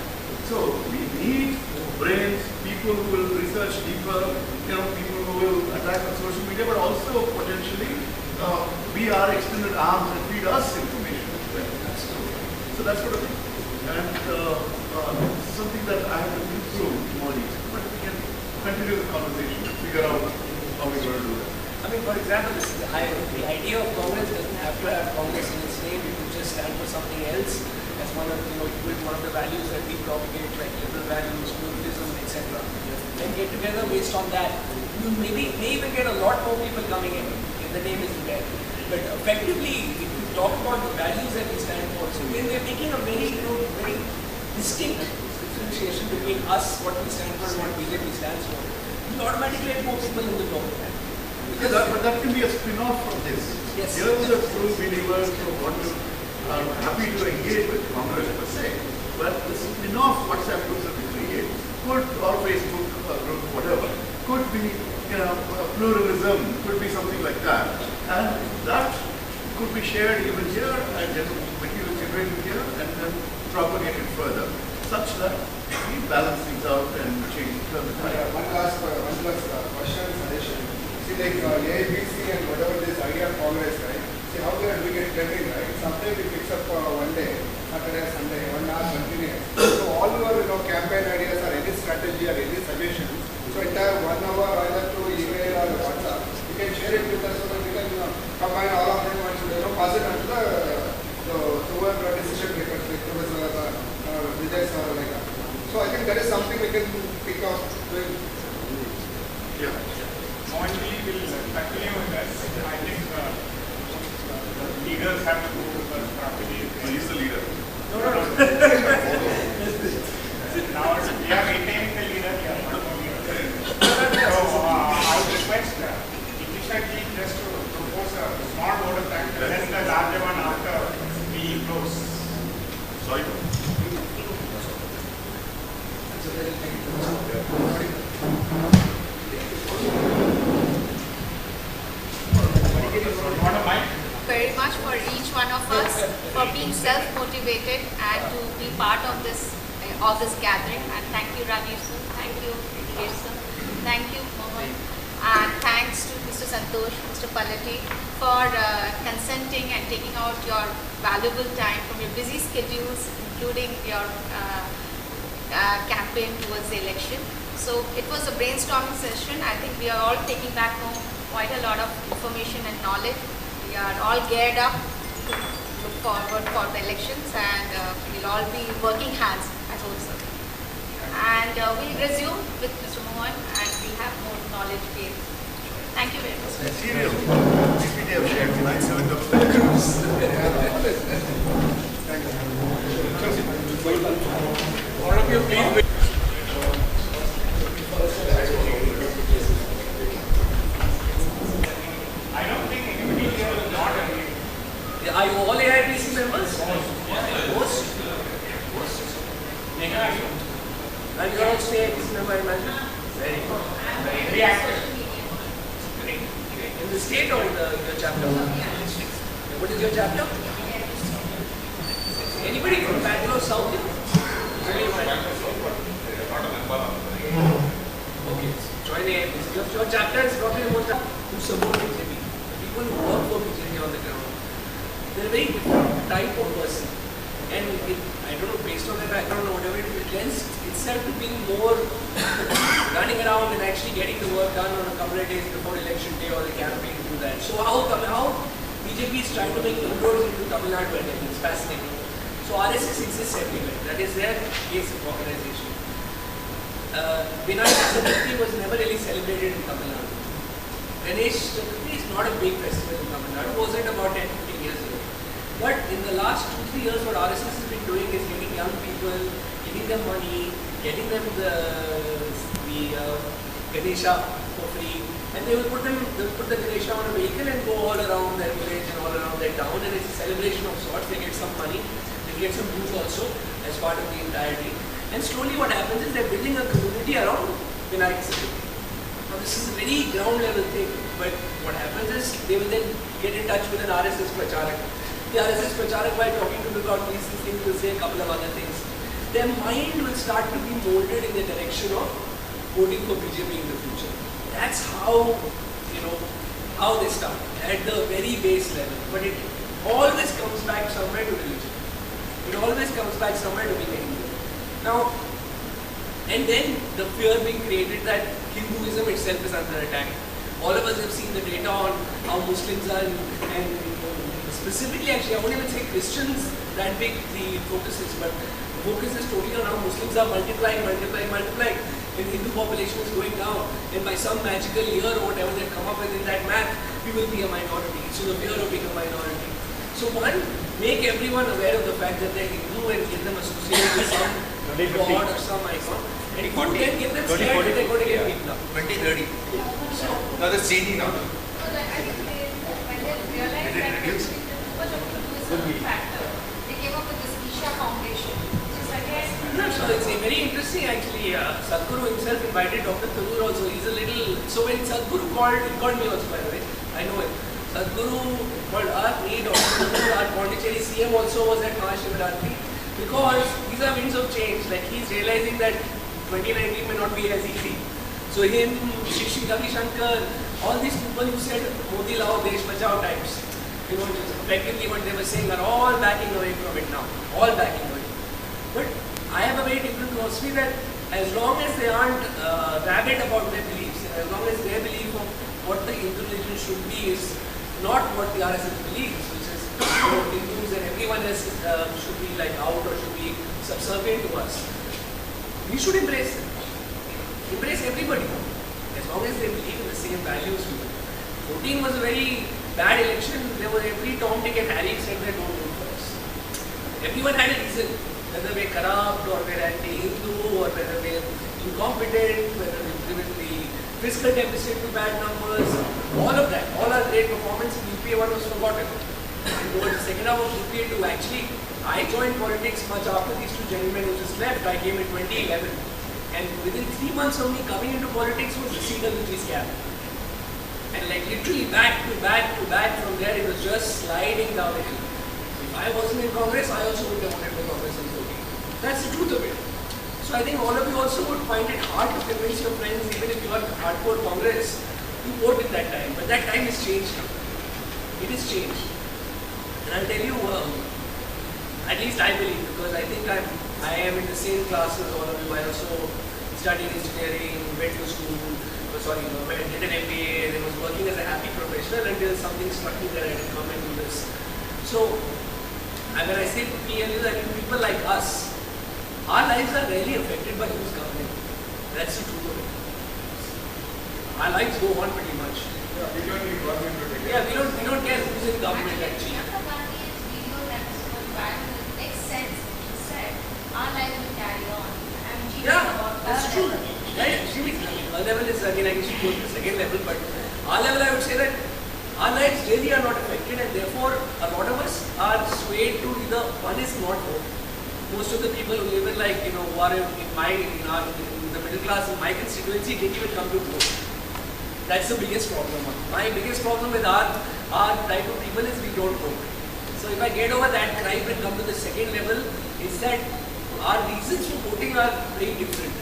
S12: So we need brains, people who will research deeper, people who will attack on social media, but also potentially be our extended arms and feed us information as well. So that's what I think. And something that I have to think through more easily. But we can continue the conversation and figure out how we're going to do that.
S8: I mean, for example, the idea of Congress doesn't have to have Congress in its name. It could just stand for something else as one of the values that we propagate, like liberal values, pluralism, etc. Then get together based on that. You may even get a lot more people coming in if the name isn't there. But effectively, if you talk about the values that we stand for, so when we are making a very distinct differentiation between us, what we stand for, and what BJP stands for, you automatically get more people in the door.
S12: But that can be a spin-off from this.
S8: Yes.
S12: Here are the true believers who are happy to engage with Congress per se. But the spin-off WhatsApp groups that we create could, or Facebook group, whatever, could be pluralism, could be something like that. And that could be shared even here and then material generated here and then propagated further, such that we balance things out and change the time.
S14: One last question, suggestion. See, like ABC and whatever this idea of Congress, right? See how we are doing it trending, right? Sometimes we fix up one day, Saturday, Sunday, 1 hour continuous. So all your campaign ideas or any strategy or any suggestions, so entire 1 hour either through email or WhatsApp, you can share it with us so that we can combine all of them and pass it on to the decision makers, like Professor Vijay sir, like that. So I think that is something we can pick up with.
S2: Yeah. Moinly will continue with us. I think the leaders have to go to first properly.
S12: He's the leader.
S2: No. Now we are maintaining the leader. We are not only so I would request efficiently just to propose a small vote of thanks and then the larger one after we close.
S12: Sorry.
S3: Very much for each one of us for being self-motivated and to be part of this gathering. And thank you, Rajiv sir. Thank you, Hitesh sir. Thank you, Mohan. And thanks to Mr. Santosh, Mr. Palati for consenting and taking out your valuable time from your busy schedules, including your campaign towards the election. So it was a brainstorming session. I think we are all taking back home quite a lot of information and knowledge. We are all geared up to look forward for the elections, and we'll all be working hands, I hope so. And we'll resume with Mr. Mohan, and we'll have more knowledge gained. Thank you very much.
S12: Serious. PPT have shared tonight, 7 groups.
S8: All of you, please.
S2: I don't think anybody here will not agree.
S8: Are you all AIPC members? Most?
S2: Megha, are you?
S8: And you're on stage, remember, I imagine? Very good. Very active. Great. In the state or in your chapter? What is your chapter? Anybody from Bangalore South here? Okay, join the your chapter is probably the most who support BJP. The people who work for BJP on the ground. They're a very different type of person. And I don't know, based on their background or whatever, it lends itself to being more running around and actually getting the work done on a couple of days before election day or the campaign to do that. So how BJP is trying to make inroads into Tamil Nadu, it's fascinating. So RSS exists everywhere. That is their case of organization. Vinayak Chaturthi was never really celebrated in Tamil Nadu. Ganesh Chaturthi is not a big festival in Tamil Nadu. It wasn't about 10-15 years ago. But in the last 2-3 years, what RSS has been doing is getting young people, giving them money, getting them the Ganesha for free, and they will put the Ganesha on a vehicle and go all around their village and all around their town, and it's a celebration of sorts. They get some money, they get some booze also as part of the entirety. And slowly what happens is they're building a community around Vinayak Chaturthi. Now this is a very ground level thing, but what happens is they will then get in touch with an RSS Pracharak. The RSS Pracharak, while talking to them about these things, will say a couple of other things. Their mind will start to be molded in the direction of voting for BJP in the future. That's how, how they start, at the very base level. But it always comes back somewhere to religion. It always comes back somewhere to being Hindu. Now, and then the fear being created that Hinduism itself is under attack. All of us have seen the data on how Muslims are and specifically, actually, I won't even say Christians, that big the focus is, but the focus is totally on how Muslims are multiplying, and Hindu population is going down, and by some magical year or whatever they come up with in that math, we will be a minority. So the fear of being a minority. So one, make everyone aware of the fact that they're Hindu and get them associated with some god or some icon. And two, then get them scared that they're going to get beaten up.
S13: 2030. Now that's changing now.
S3: They came up with this Isha Foundation, which is again.
S8: So it's very interesting actually. Sadhguru himself invited Dr. Tharoor also. He's a little. So when Sadhguru called me also, by the way, I know him. Sadhguru called me, Dr. Tharoor, our Pondicherry CM also was at Mahashivratri, because these are winds of change. Like he's realizing that 2019 may not be as easy. So him, Shri Ravi Shankar, all these people who said Modi Lao Desh Bachao types, effectively what they were saying are all backing away from it now. All backing away. But I have a very different philosophy that as long as they aren't rabid about their beliefs, and as long as their belief of what the Hindu religion should be is not what the RSS believes, which is Hindus and everyone else should be like out or should be subservient to us, we should embrace them. Embrace everybody. As long as they believe in the same values we do. 14 was a very bad election. There was every Tom, Dick and Harry said they don't vote for us. Everyone had a reason. Whether we're corrupt or we're anti-Hindu or whether we're incompetent, whether we've driven the fiscal deficit to bad numbers, all of that, all our great performance in UPA 1 was forgotten. And towards the second half of UPA 2, actually, I joined politics much after these two gentlemen who just left. I came in 2011. And within 3 months of me coming into politics was the CWG scam. And like literally back to back from there, it was just sliding down the hill. If I wasn't in Congress, I also would have voted for Congress in 14. That's the truth of it. So I think all of you also would find it hard to convince your friends, even if you are hardcore Congress, to vote in that time. But that time has changed now. It has changed. And I'll tell you, at least I believe, because I think I am in the same class as all of you. I also studied engineering, went to school, did an MBA, and was working as a happy professional until something struck me that I had to come and do this. So, when I say PLU, I mean people like us, our lives are rarely affected by who's government. That's the truth of it. Our lives go on pretty much.
S14: Yeah, we don't need government to take
S8: care. Yeah, we don't care who's in government actually.
S3: Our lives will carry on.
S8: Yeah, that's true. Right? Our level is, again, I guess you go to the second level, but our level, I would say that our lives really are not affected, and therefore a lot of us are swayed to either one is not vote. most of the people who live in who are in the middle class in my constituency didn't even come to vote. That's the biggest problem. My biggest problem with our type of people is we don't vote. So if I get over that gripe and come to the second level, is that our reasons for voting are very different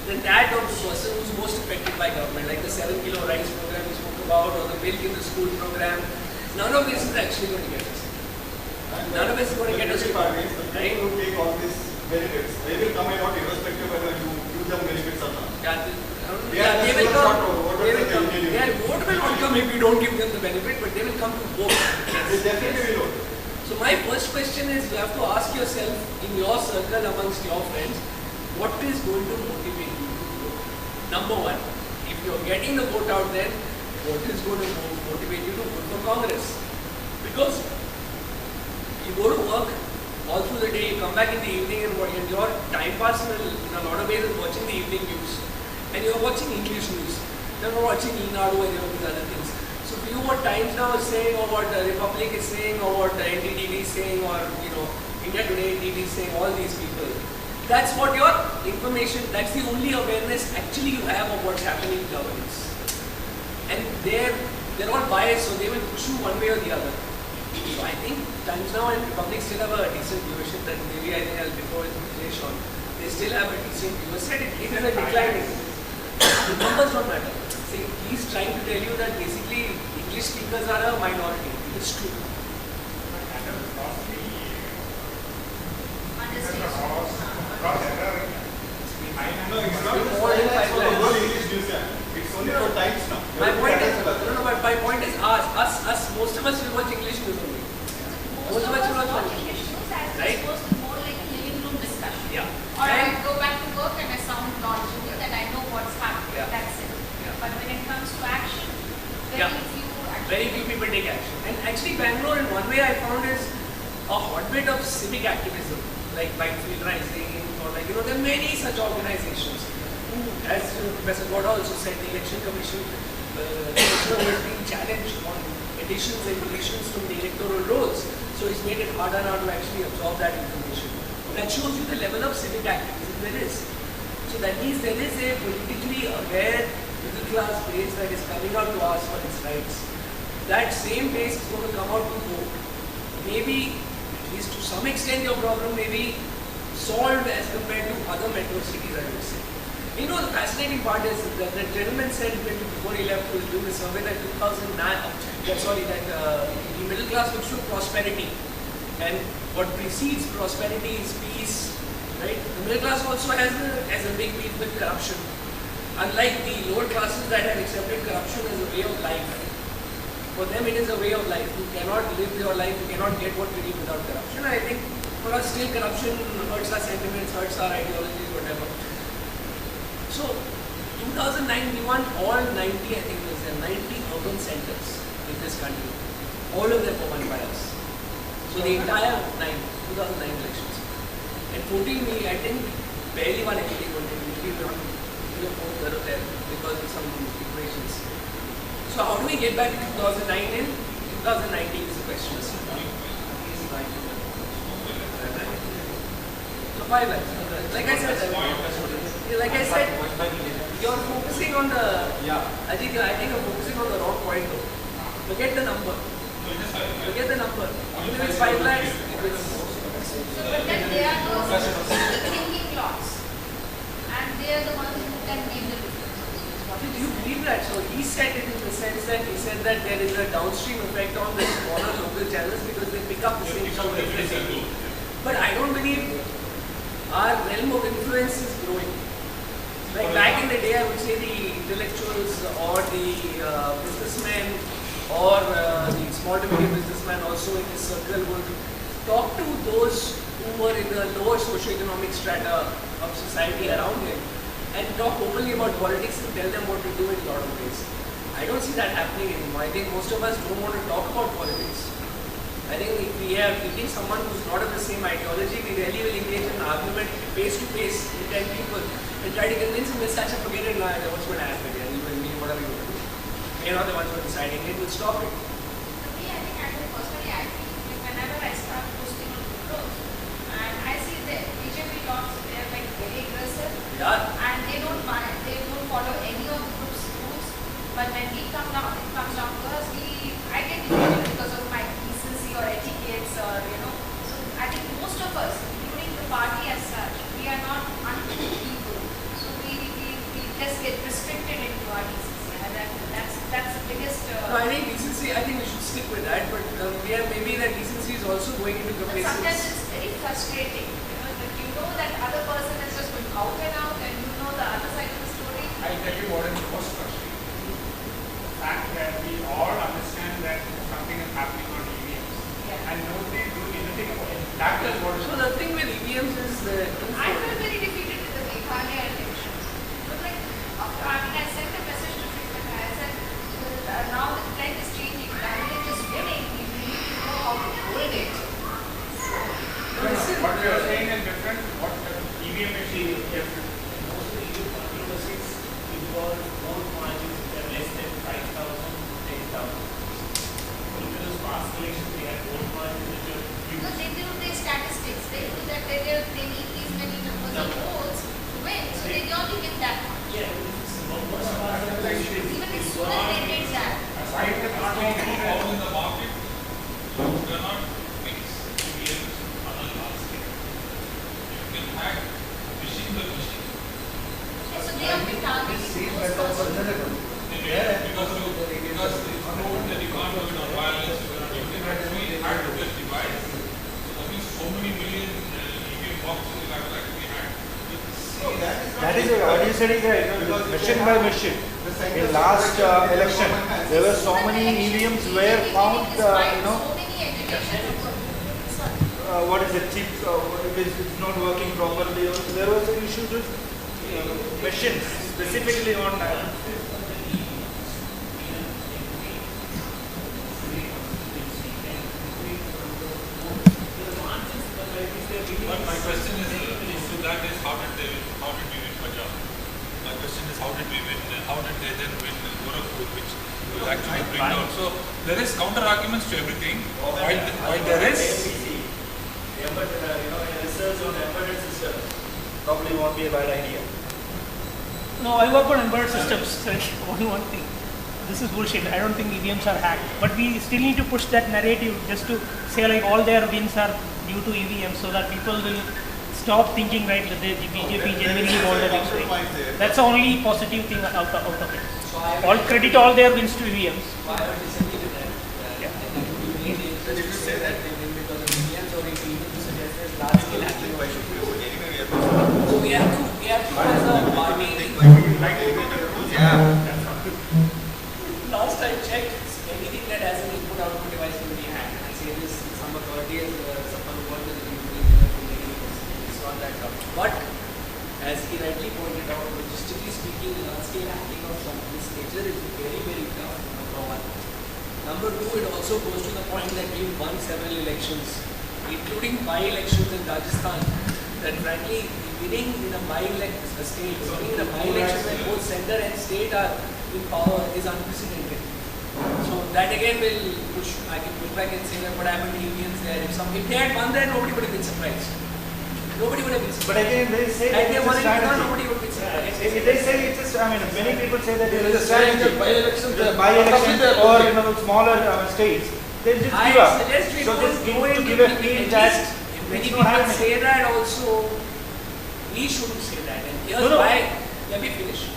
S8: than that of the person who's most affected by government, like the 7 kilo rice program we spoke about, or the milk in the school program. None of this is actually going to get us. None of this is going to get us to vote.
S6: Right? Who take all these benefits, they will come out irrespective whether you give them benefits or not.
S8: They will come. Their vote will not come if you don't give them the benefit, but they will come to vote.
S6: They definitely will.
S8: So my first question is, you have to ask yourself in your circle amongst your friends, what is going to motivate you to vote? Number one, if you're getting the vote out then, what is going to motivate you to vote for Congress? Because you go to work all through the day, you come back in the evening and your time pass in a lot of ways is watching the evening news. And you're watching English news. You're not watching Enadu and these other things. So for you what Times Now is saying, or what Republic is saying, or what NDTV is saying, or India Today TV is saying, all these people, that's what your information, that's the only awareness actually you have of what's happening in governance. And they're all biased, so they will push you one way or the other. So I think Times Now and Republic still have a decent viewership, that maybe I think I'll before Jay Sean, they still have a decent viewership. It is a declining. The numbers don't matter. See, he's trying to tell you that basically English speakers are a minority. It's true.
S6: No, it's not more than for the whole English news channel. It's only for Times Now.
S8: My point is us, most of us will watch English news only. Most of us will watch
S3: English news as
S8: right?
S3: opposed to more like living room discussion.
S8: Yeah.
S3: Or I go back to work and I sound knowledgeable that I know what's happening.
S8: Yeah.
S3: That's it.
S8: Yeah.
S3: But when it comes to action,
S8: very few people take action. And actually Bangalore in one way I found is a hotbed of civic activism, like Whitefield Rising, or there are many such organizations who, as Professor Gowda also said, the Election Commission was being challenged on additions and deletions from the electoral rolls. So it's made it harder now to actually absorb that information. That shows you the level of civic activism there is. So that means there is a politically aware middle class base that is coming out to ask for its rights. That same base is going to come out to vote. Maybe, at least to some extent, your problem may be solved as compared to other metro cities, I would say. The fascinating part is that the gentleman said before he left, he was doing a survey that 2009, that the middle class looks to prosperity. And what precedes prosperity is peace, right? The middle class also has a big beef with corruption. Unlike the lower classes that have accepted corruption as a way of life. For them it is a way of life. You cannot live your life, you cannot get what you need without corruption. I think for us still corruption hurts our sentiments, hurts our ideologies, whatever. So 2009 we won all 90, I think it was there, 90 urban centers in this country. All of them were won by us. So the entire 2009 elections. And 14 we, I think, barely won anything, we won because of some equations. So how do we get back to 2009 in 2019 is the question. So 5 lakhs. Like I said, you're focusing on the, I think you're focusing on the wrong point though. Forget the number. Forget the number. Even if it's 5 lakhs, if it's...
S3: But then they are those thinking lots. And they are the ones who can make the difference.
S8: Do you believe that? So he said it in the sense that he said that there is a downstream effect on the smaller local channels because they pick up the same coverage. But I don't believe our realm of influence is growing. Like back in the day, I would say the intellectuals or the businessmen or the small to medium businessmen also in this circle would talk to those who were in the lower socioeconomic strata of society around him and talk openly about politics and tell them what to do in a lot of ways. I don't see that happening anymore. I think most of us don't want to talk about politics. I think if we are meeting someone who's not of the same ideology, we really will engage in an argument face to face with 10 people and try to convince them it's such a forget it, what's going to happen here, you and me, what are we going to do? We're not the ones who are deciding it, we'll stop it.
S3: For me, I think personally, I feel whenever I start posting on the groups and I see that very aggressive.
S8: Yeah.
S3: And they don't mind, they don't follow any of the group's rules. But when we come down, it comes down to us, I get defeated because of my decency or etiquettes or, So I think most of us, including the party as such, we are not unclean people. So we just get restricted into our decency. And that's the biggest...
S8: No, I think decency, I think we should stick with that, but maybe that decency is also going into
S3: But
S8: complacency.
S3: sometimes it's very frustrating, that you know that other person is just going out and out and you know the other side of the story.
S2: I'll tell you what is most frustrating. The fact that we all understand that something is happening on EVMs and nobody do anything about it. That is what is...
S8: So the thing with EVMs is that...
S3: I felt very defeated with the Meghalaya elections. But I sent a message to Tripura. I said, now the trend is changing. Candidate is winning. We need to know how to hold it.
S2: What we are saying is different. What the EVM machine is different.
S9: Most of the EU controversies involve vote margins which are less than 5,000 to 10,000. Even those past elections, we had vote margins which are huge.
S3: Because they do their statistics. They do that they need these many numbers of votes to win. So they only get that much.
S9: Yeah, most of our elections.
S3: Even as soon as they did that.
S4: Aside from not being involved in the market, you cannot mix EVMs on a large scale. You can hack machine by machine.
S3: So they have been targeting those persons.
S4: Because it's known that you can't do it on wireless, you can actually hack this device. So only so many million EVM boxes will have actually hacked.
S15: That is what you said is right, machine by machine. In last election, there were so many EVMs were found, what is it, chips, it's not working properly. There was an issue with machines, specifically on
S4: But my question is, so that is how did we win Punjab? My question is how did we win? How did they then win Gorakhpur, which will actually bring down? So there is counter arguments to everything. While there is,
S15: research on embedded systems probably won't be a bad idea.
S9: No, I work on embedded systems. Sorry, one thing. This is bullshit. I don't think EVMs are hacked. But we still need to push that narrative just to say like all their wins are due to EVMs so that people will stop thinking right that the BJP genuinely won the victory. That's the only positive thing out of it. All credit all their wins to EVMs.
S8: Why are we disagree with that? If you say that they win because of EVMs or if you suggest there's large scale hacking. So we have to as a party. Last I checked, anything that has an input-output device can be hacked. I say this, some authority has someone who worked with the it's not that tough. But as he rightly pointed out, logistically speaking, large-scale hacking of some this nature is very, very tough, number one. Number two, it also goes to the point that we've won several elections, including by-elections in Rajasthan, that frankly, winning in a by-election when both center and state are in power is unprecedented. So that again will push, I can push back and say that what happened to EVMs there. If they had won there, nobody would have been surprised. Nobody would have been surprised.
S15: But again, they say
S8: it's
S15: a strategy.
S8: nobody would be surprised.
S15: They say it's just, many people say that it is a strategy. By-election or smaller states, they just give up.
S8: I suggest we
S15: so just give a clean test.
S8: Many people say that also, we shouldn't say that. And here's why, let me finish.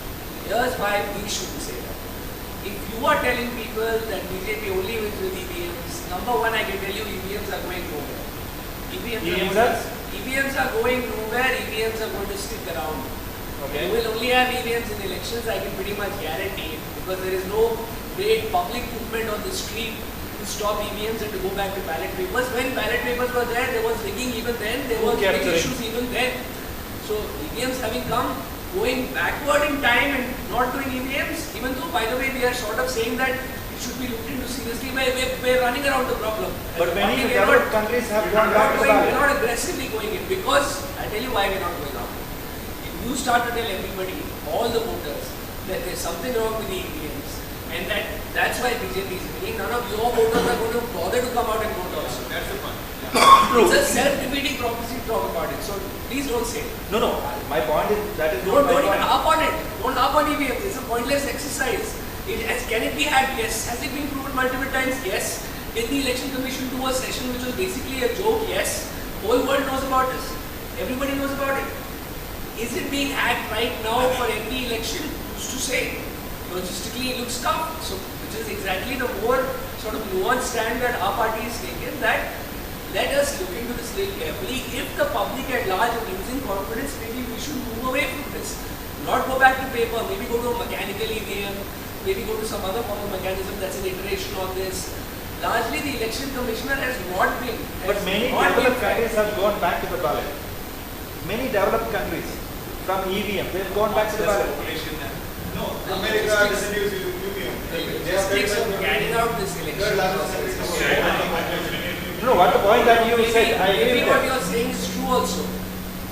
S8: Here's why we shouldn't say that. If you are telling people that BJP only wins with EVMs, number one, I can tell you EVMs are going nowhere. EVMs are going nowhere, EVMs are going to stick around. Okay. You will only have EVMs in elections, I can pretty much guarantee, because there is no great public movement on the street to stop EVMs and to go back to ballot papers. When ballot papers were there was rigging even then, there was big issues even then. So EVMs having come, going backward in time and not doing EVMs, even though, by the way, we are sort of saying that it should be looked into seriously, we're running around the problem.
S15: But many developed countries have gone back to
S8: that. We're not aggressively going in because, I'll tell you why we're not going out. If you start to tell everybody, all the voters, that there's something wrong with the EVMs and that's why BJP is winning, none of your voters are going to bother to come out and vote also.
S6: That's the point.
S8: It's a self-defeating prophecy to talk about it. So please don't say it.
S15: No, no. My point is that is
S8: Don't
S15: not my
S8: even
S15: point.
S8: harp on it. Don't harp on EVM. It's a pointless exercise. Can it be hacked? Yes. Has it been proven multiple times? Yes. Did the election commission do a session which was basically a joke? Yes. Whole world knows about this. Everybody knows about it. Is it being hacked right now for every election? Who's to say? Logistically, it looks tough. So, which is exactly the more sort of nuanced stand that our party is taken, that let us look into this very carefully. If the public at large are losing confidence, maybe we should move away from this. Not go back to paper, maybe go to a mechanical EVM, maybe go to some other form of mechanism that's an iteration on this. Largely, the election commissioner has not been.
S15: But many developed countries have gone back to the ballot. Many developed countries from EVM, they've gone back to the ballot.
S6: No, America doesn't use EVM.
S8: Logistics of carrying out this election process.
S15: No, what the point that you said, I agree
S8: Maybe
S15: with
S8: what
S15: that.
S8: you are saying is true also.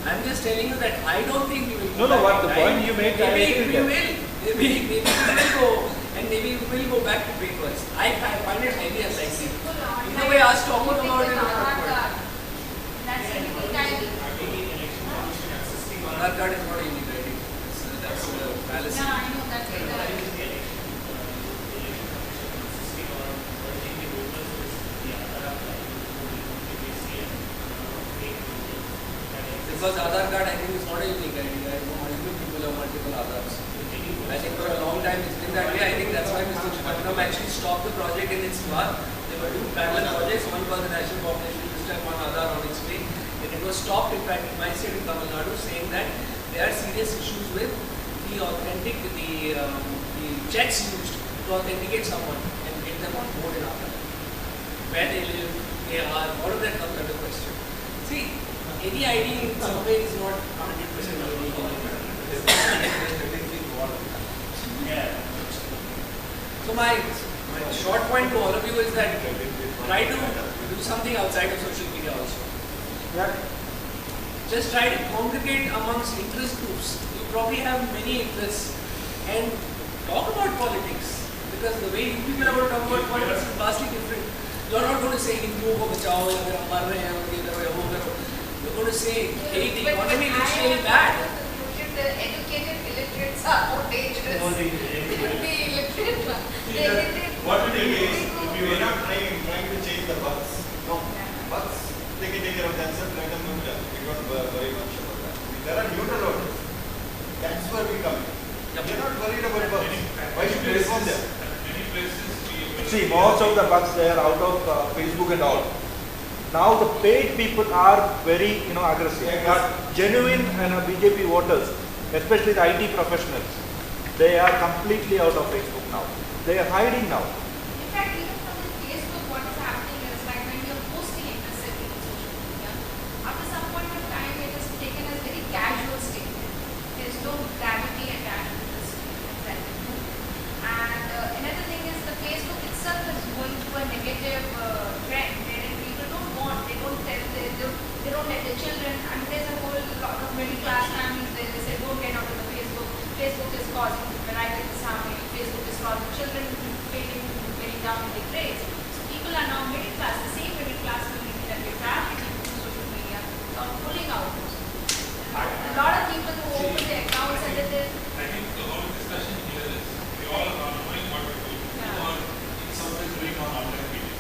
S8: I'm just telling you that I don't think we will.
S15: No, no, what the point you made, I
S8: maybe
S15: agree
S8: we
S15: with
S8: will. Maybe we will go, and maybe we will go back to papers. I find it highly unlikely. Either way, us talking about it.
S3: That's a typical kind.
S8: Aadhaar card is not a unique ID. That's a fallacy.
S3: Yeah, I know that's it.
S8: Because Aadhaar card, I think, is not a unique ID. I know multiple people have multiple Aadhaars. I think for a long time it's been that way. I think that's why Mr. Chittakam actually stopped the project in its path. There were two parallel projects, one called the National Population System, one Aadhaar on its way. And it was stopped, in fact, in my state in Tamil Nadu, saying that there are serious issues with the checks used to authenticate someone and get them on board in Aadhaar. Where they live, they are, all of that comes under question. See, any ID in some way is not 100% unique. So my short point to all of you is that try to do something outside of social media also.
S15: Yeah.
S8: Just try to congregate amongst interest groups. You probably have many interests and talk about politics, because the way you people are going to talk about politics is vastly different. You are not going to say Hinduओं को बचाओ या फिर हम मर रहे हैं ये करो या वो करो. You're going to say, hey, the economy looks really bad.
S3: The educated illiterates are more dangerous. The illiterate one.
S6: What we do is, we are not trying to change the bugs. No, bugs, they can take care of themselves, let them neutral. We don't worry much about that. There are neutral orders. That's where we come in. We are not worried about bugs. Why should we respond them?
S4: Many places
S15: See, most of the bugs they are out of Facebook and all. Now the paid people are very, aggressive. Genuine BJP voters, especially the IT professionals, they are completely out of Facebook now. They are hiding now.
S3: In fact, even from the Facebook, what is happening is like when you're posting aggressively on social media, after some point of time, it is taken as very casual statement. There is no gravity attached to this statement. And another thing is the Facebook itself is going through a negative trend. They don't let their children, and there's a whole lot of middle class families where they say don't get onto the Facebook. Facebook is causing varieties harming. Facebook is causing children getting down in the grades. So people are now middle class, the same middle class community that we're trafficking through social media, are pulling out. A lot of people who open their accounts and then
S4: I think the whole discussion here is we all are knowing what we're doing. We are in some ways doing on online media.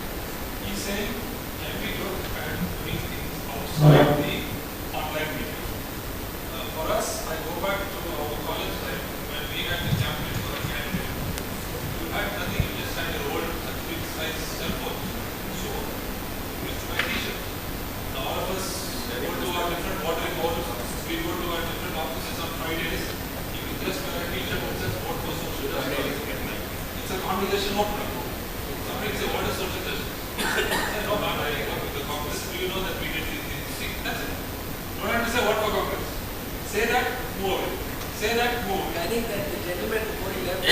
S4: He's saying can we look at doing things outside the online media? For us, I go back to our college life when we had the champion for a candidate. You had nothing, you just had your old big size cell phone. So, with my t-shirt. Now all of us go to our different watering holes, we go to our different offices on Fridays. You can just wear a t-shirt that says vote for social justice. It's a conversation opener. Somebody say, what is social justice? Say, no, man, I work with the Congress. Do you know that we did these things? That's it. Don't have to say what for Congress. Say that, move away. Say that, move away.
S8: I think that the gentleman before he left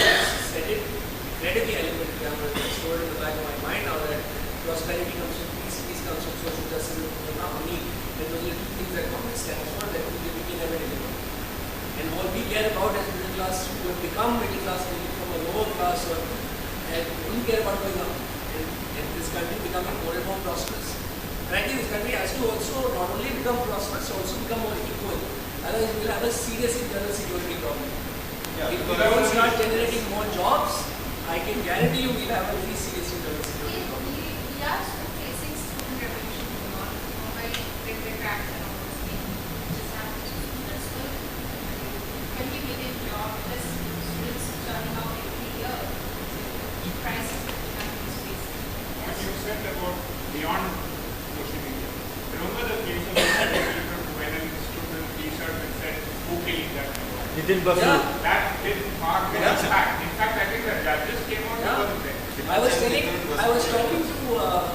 S8: said it incredibly eloquently. I'm going to store it in the back of my mind now that prosperity comes from peace, peace comes from social justice and harmony. And those are two things that Congress stands for that we can never deliver. And all we care about as middle class, who have become middle class, maybe from a lower class, and don't care about going up. And this country becoming more and more prosperous. And I think this country has to also not only become prosperous, also become more equal. Otherwise, we will have a serious internal security problem. If we don't start generating more jobs, I can guarantee you we'll have a very serious internal security problem.
S3: We are facing student revolution a lot, very railway tracks and all those things, which is happening. That's good. 20 million jobs, plus students turning out every year. Crisis that the country is facing.
S2: But you said about beyond social media. Remember the case of when a student t-shirt and said, who killed that?
S15: Nitin Basu.
S2: That did mark the impact. In fact, I think the judges came out because of that.
S8: I was talking to a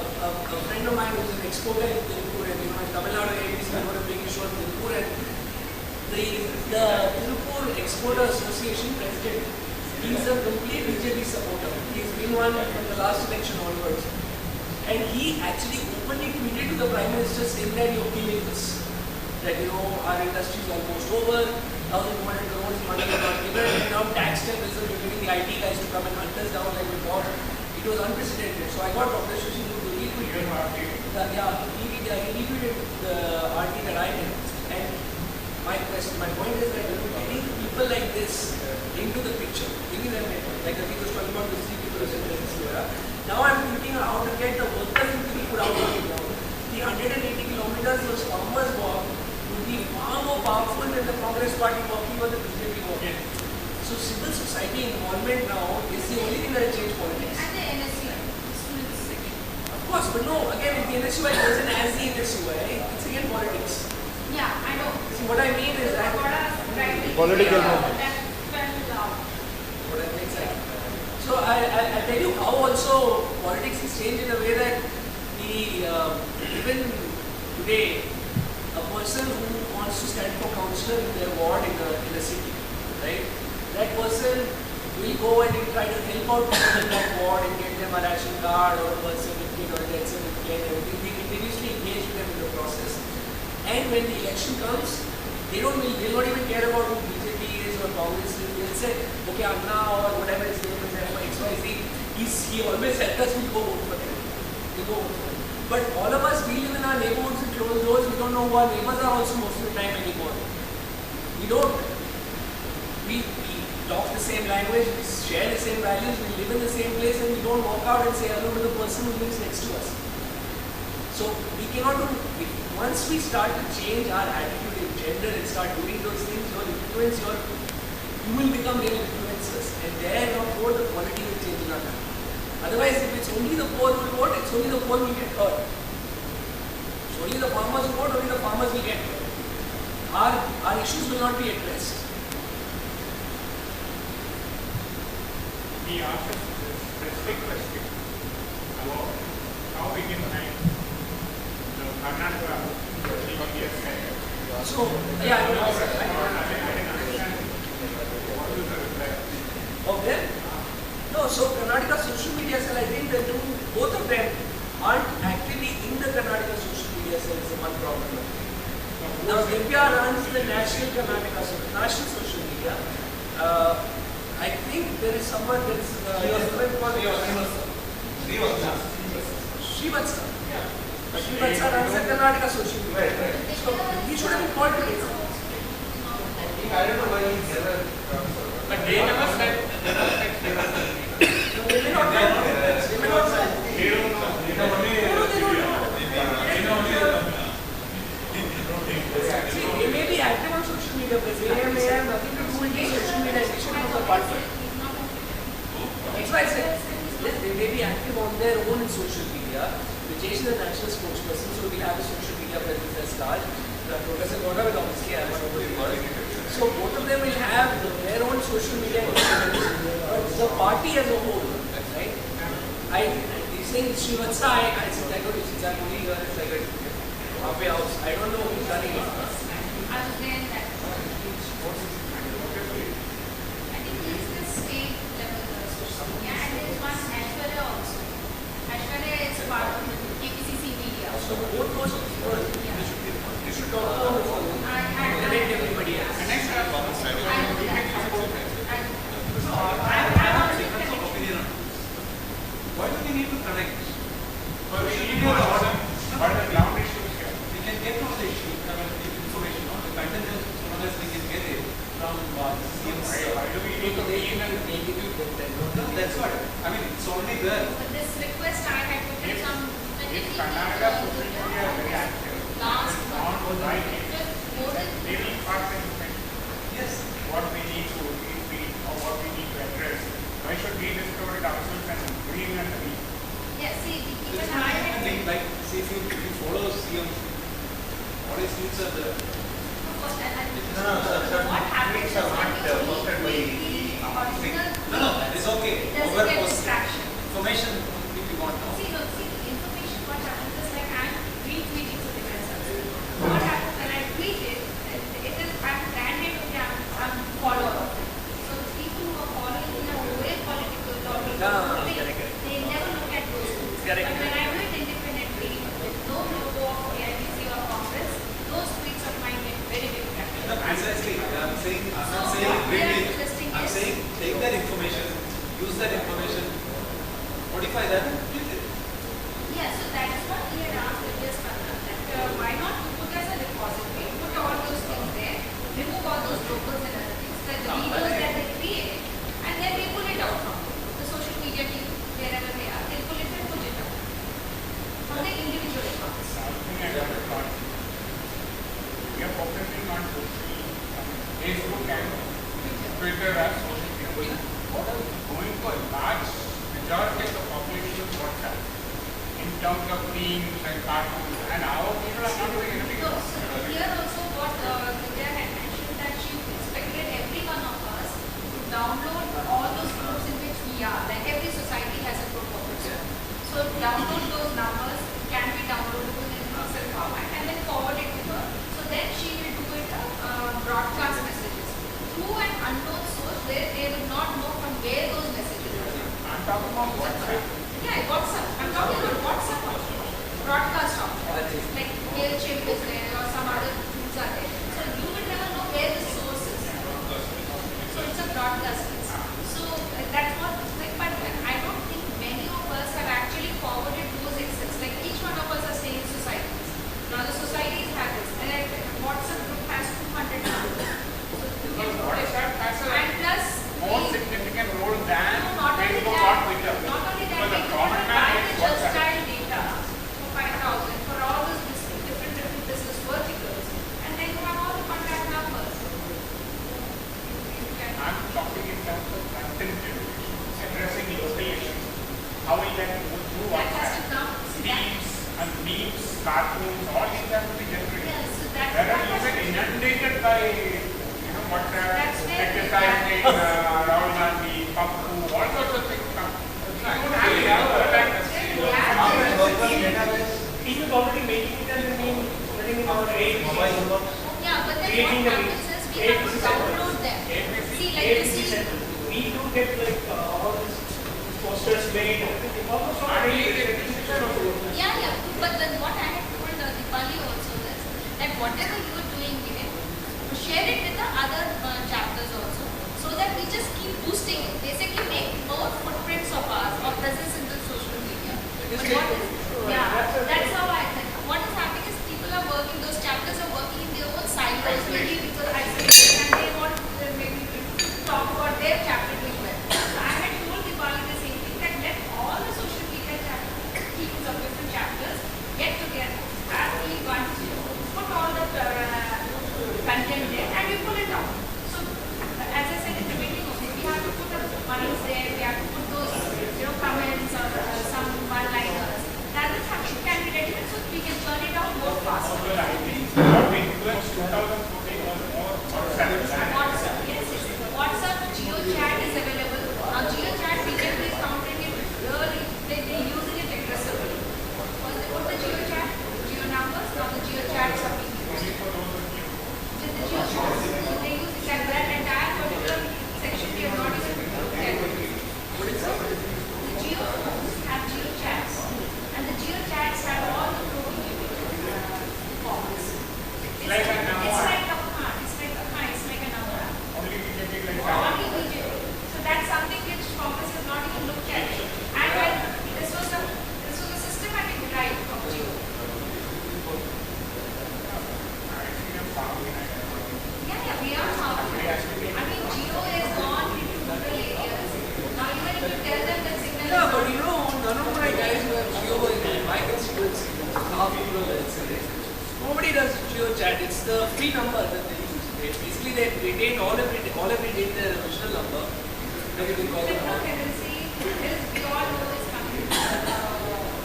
S8: friend of mine who's an exporter in Tirupur, and in Tamil Nadu, ABC, I got a big issue in Tirupur, and the Tirupur Exporter Association president, he's a complete BJP supporter. He's been one from the last election onwards. And he actually openly tweeted to the Prime Minister saying that you're killing us. That, our industry is almost over, 1,200 crores money is not given, and now tax terrorism, you're getting the IT guys to come and hunt us down like before. It was unprecedented. So I got Dr. Shashi to retweet it. He retweeted the RT that I did. And my point is that getting people like this into the picture, giving them, like the people was talking about the 3 people in the now I'm thinking how to get the workers into the put out of the ground. The 180 kilometers those farmers walk would be far more powerful than the Congress party walking or the BJP walking. So civil society involvement now is the only thing that will change politics.
S3: And the NSU, students second.
S8: Of course, but no, again, if the NSUI wasn't as the NSUI, it's again politics.
S3: Yeah, I know.
S8: See, what I mean is that
S15: political
S8: exactly. So I tell you how also politics has changed in a way that even today, a person who wants to stand for councillor in their ward in a city, right? That person will go and try to help out people in that ward and get them a ration card or a birth certificate or a death certificate and everything. We continuously engage with them in the process. And when the election comes, they'll not even care about who BJP is or Congress is. They'll say, okay, Anna or whatever his name is, XYZ, he always helped us, we'll go vote for him. But all of us, we live in our neighborhoods with closed doors, we don't know who our neighbors are also most of the time anymore. We don't. We talk the same language, we share the same values, we live in the same place, and we don't walk out and say hello to the person who lives next to us. So we cannot do, once we start to change our attitude in gender and start doing those things, you will become real influencers, and therefore the quality will change in our country. Otherwise, if it's only the poor who will vote, it's only the poor who will get hurt. It's only the farmers who vote, only the farmers will get hurt. Our issues will not be addressed.
S2: He asked us a specific question about how we can find the Karnataka social media center.
S8: So, yeah, I don't
S2: understand what is the reply.
S8: Okay? No, so Karnataka social media cell, I think that both of them aren't actually in the Karnataka social media cell is the one problem. Now, Divya runs the national national social media. I think there is someone, there is Srivatsa. Srivatsa runs the Karnataka social media. So he should have been called today.
S13: I don't know why he's never.
S2: But they never said.
S8: They may not know. They may not know.
S2: They don't know.
S8: They don't know. See, they may be active on social media, but they may have nothing to do with the social media initiative of the party. That's why I said, they may be active on their own in social media. Rajesh is a national spokesperson, so we have a social media presence as large. Professor Gaurav will obviously have one over the world. So both of them will have their own social media initiatives, but the party as a whole, right? He's saying Srivatsa, I said, I go to Chichakuri, it's like a halfway house. I don't know who's running it.
S3: I was there in that. I think he's the state level social media, and there's one Ashwarya also. Ashwarya is part of KPCC media.
S8: So both those people, you should talk to them before you connect everybody else.
S13: Why do they need to connect?
S2: But the ground
S10: Why do we need to be in a negative content? No, that's what. I mean, it's already there.
S3: But this request I had put in some.
S2: If Karnataka social media are very active,
S3: last
S2: on writing, they will participate.
S10: Yes.
S2: What we need to read or what we need to address. Why should we discover it ourselves and bring in the read?
S3: Yeah, see, even I had.
S10: Like, see, if you follow CM, what is future the?
S3: What happens is when you read the original.
S10: No, it's okay.
S3: It doesn't get distraction.
S10: Information if you want.
S3: See, the information what happens is like I'm retweeting to the message. What happens when I tweet it, I'm branded, I'm follower. So the people who are following in a real political or they never look at those things. But when I do it independently, with no logo of AIBC or Congress, those tweets of mine get very big traction.
S10: No, precisely. I'm not saying bring it. I'm saying take that information, use that information, modify that, and tweet it.
S3: Yeah, so that is what we had asked previous that why not put as a repository, put all those things there, remove all those logos and other things, the videos that they create, and then they pull it out from the social media team, wherever they are, they pull it and put it out from the individual accounts.
S2: We are focusing on Facebook and Twitter as social media. What is going for a large majority of the population of WhatsApp in terms of memes and cartoons, and our people are not doing anything.
S3: So here also what Vidya had mentioned that she expected every one of us to download all those groups in which we are. Like every society has a group of it. So download those numbers, can be downloadable in Excel format, and then forward it to her. So then she will do it broadcast messages through an unknown source where they will not know from where those messages are.
S2: I'm talking about WhatsApp.
S3: Yeah, WhatsApp. I'm talking about WhatsApp also. Broadcast option. Like MailChimp is there or some other tools are there. So you will never know where the source is. So it's a broadcast. So that's what, like, but I don't think many of us have actually forwarded those Excels. Like each one of us are staying in societies. Now the societies have this. And like WhatsApp group has 200 numbers. So you can
S2: WhatsApp has a more significant role than Facebook or Twitter.
S3: Not only that,
S2: But the
S3: we
S2: common
S3: can
S2: man
S3: buy
S2: is
S3: the just
S2: WhatsApp.
S3: child data for 5,000 for all those different business verticals, and then you have all the contact numbers.
S2: I'm talking in terms of content generation, addressing local issues. How will that go through
S3: That has to
S2: WhatsApp?
S3: come.
S2: Memes, cartoons, all these have to be generated.
S3: Yeah, so that
S2: Whereas you get inundated by, WhatsApp, exercising, Rahul Gandhi, Pappu, all sorts of things come.
S9: People already making it and then putting it on
S3: Yeah, but then what happens is we have to download them. See, like you see.
S9: We do get like all these posters made. Almost all
S3: Yeah, but then what I had told Deepali also is that whatever you are doing here, share it with the other chapters also, so that we just keep boosting it. Basically, make more footprints of ours or presence in the social media. But what is, that's how I think. What is happening is people are working, those chapters are working in their own silos, maybe because isolation, and they want maybe to talk about their chapter doing well. So I had told Deepali the same thing, that let all the social media chapters, people of different chapters, get together, as we want to put all the content there, and we pull it out. So, as I said in the beginning, we have to put the minds there, we have to put those, comments or some one-liners. That is something can be ready, so we can turn it out more fast.
S2: What influenced 2014 was more WhatsApp.
S3: WhatsApp, yes. WhatsApp, GeoChat, if you tell them that signal
S8: Yeah,
S3: is
S8: but
S3: on.
S8: you know, none of my guys who have Geo in my constituency, half people, let's say, nobody does Geo chat. It's the free number that they use. Basically, they retain all every day their original number. Then you can call them out.
S3: Cryptocurrency is, we all know is coming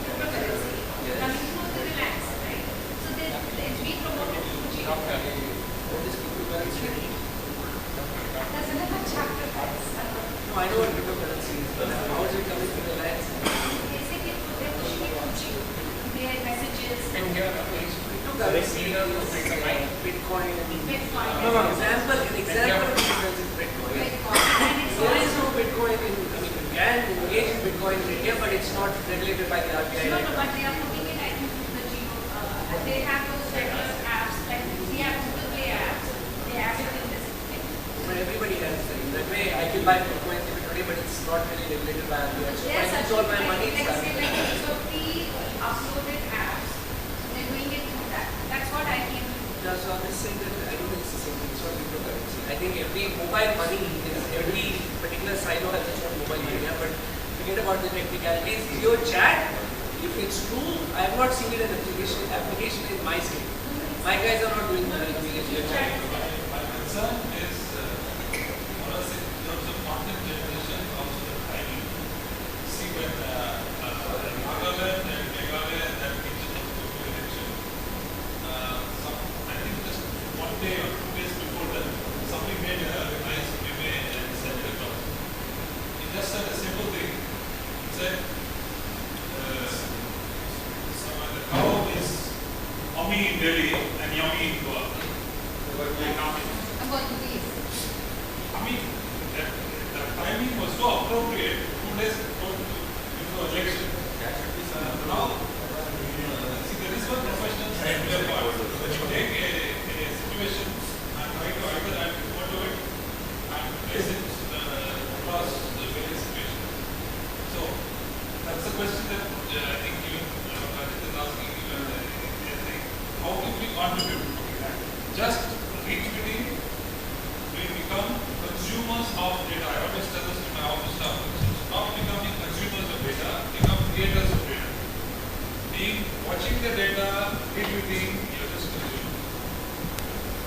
S3: cryptocurrency coming through the Reliance, right? So we promote it through Geo.
S8: What is cryptocurrency?
S3: That's another chapter, guys.
S8: No, I know what cryptocurrency is, but how is it coming to the lands?
S3: Basically, they're pushing it through Geo. Their messages.
S8: Cryptocurrency is like Bitcoin.
S3: Bitcoin.
S8: No, example of cryptocurrency is Bitcoin. There is no Bitcoin in, I mean, you can engage in Bitcoin in India, but it's not regulated by the RBI.
S3: No, but they are putting it, I think, through the Geo. They have those regular apps, like we have Google Play apps. They have it in this.
S8: But everybody has it. That way, I can buy Bitcoin today, but it's not really regulated by RBI. So
S3: Yes,
S8: I use all my money.
S3: like say like so uploaded apps, they're doing it through that. That's what I feel.
S8: Yeah, so I'm just saying that I don't think it's the same thing. It's not cryptocurrency. I think every mobile money is every particular silo has its own mobile area, but forget about the technicalities. Geo chat, if it's true, I have not seen it as application in my state. My guys are not doing Geo chat.
S4: My concern is, for us in terms of content generation, also the timing. See, when Nagaland and Meghalaya and that region of the election, I think just 1 day or 2 days before that, somebody made a nice image and sent it across. He just said a simple thing. He said, the cow is Ami in Delhi and Yummy in Goa.
S3: About these.
S4: I mean, the timing was so appropriate 2 days before election. Now, see, there is one professional side to your part. When you take a situation and try to either add more to it and place it across the various situations. So, that's the question that I think even Rajat is asking, how can we contribute? Just retweeting, we become consumers of data. I always tell this to my office staff. Stop becoming consumers of data, become creators of data. Watching the data, retweeting, you're just consuming.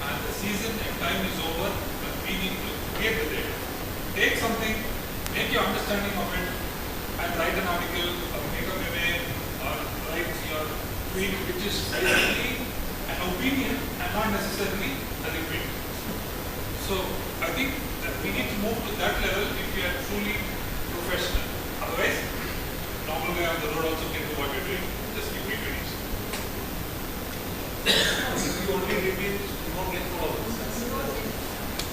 S4: And the season and time is over, but we need to create the data. Take something, make your understanding of it, and write an article, or make a meme, or write your tweet, which is basically an opinion and not necessarily a repeat. So I think that we need to move to that level if we are truly professional. Otherwise, normal guy on the road also can do what you're doing. Just keep retweeting. If you only repeat, you won't get followers.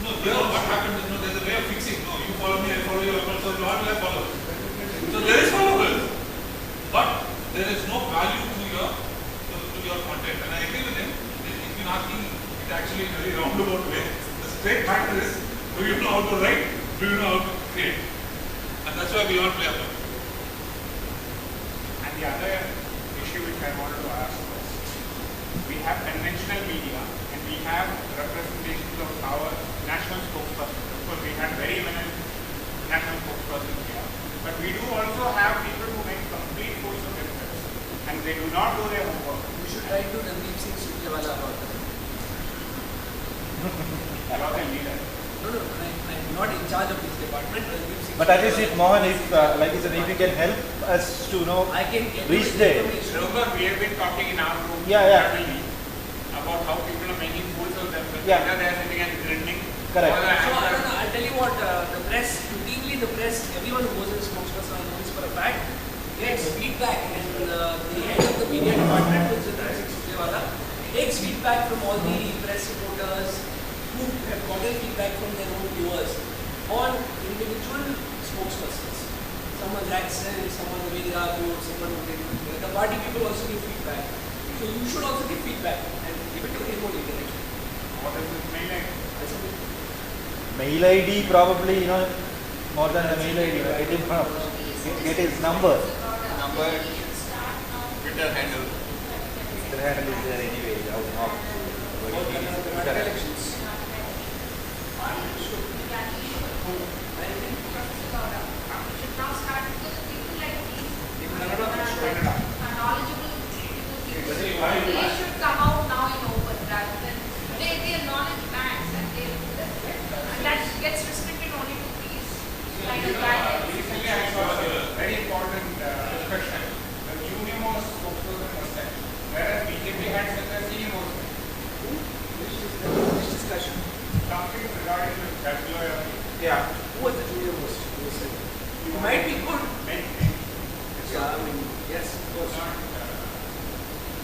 S4: No, what happened is, there's a way of fixing. No, you follow me, I follow you, so how will I follow? So there is followers, but there is no value to your content. And I agree with him. He's been asking it actually in a very roundabout way. The straight factor is, do you know how to write? Do you know how to create? And that's why we all play a part.
S2: And the other issue which I wanted to ask was, we have conventional media and we have representations of our national spokespersons. Of course, we have very eminent national spokespersons here. But we do also have people who make complete fools of themselves and they do not do their homework.
S8: You should write to Randeep Singh Surjewala about that.
S2: You are the leader.
S8: No, I'm not in charge of this department.
S15: But at least if Mohan, if like you said, if you can help us to
S8: I can
S15: reach there.
S2: Remember, we have been talking in our room about how people are making fools of themselves.
S15: Yeah.
S2: They are sitting and grinning.
S15: Correct.
S8: So, I'll tell you what, the press, routinely the press, everyone who goes in the spokesperson knows for a fact, gets feedback, and the head of the media department, which is Randeep Singh Surjewala, takes feedback from all the press reporters who have gotten feedback from their own viewers on individual spokespersons. Someone Jackson, someone Ravindra Good, someone the party people also give feedback. So you should also give feedback and give it to him only directly.
S2: What is his mail ID?
S15: Mail ID probably, more than the mail ID, right? Get his number.
S6: Twitter handle.
S15: Twitter handle is there anyway, out now.
S8: Elections.
S3: Or you should, we should now of guidance.
S2: Recently I saw a very important discussion. The UNIMO spokesperson was said, whereas BJP had said the CMO was said.
S8: Which discussion?
S2: Something regarding the WIO.
S8: Yeah. Who was the junior most? Who was it? It might be good. Yeah, I mean, yes, of course.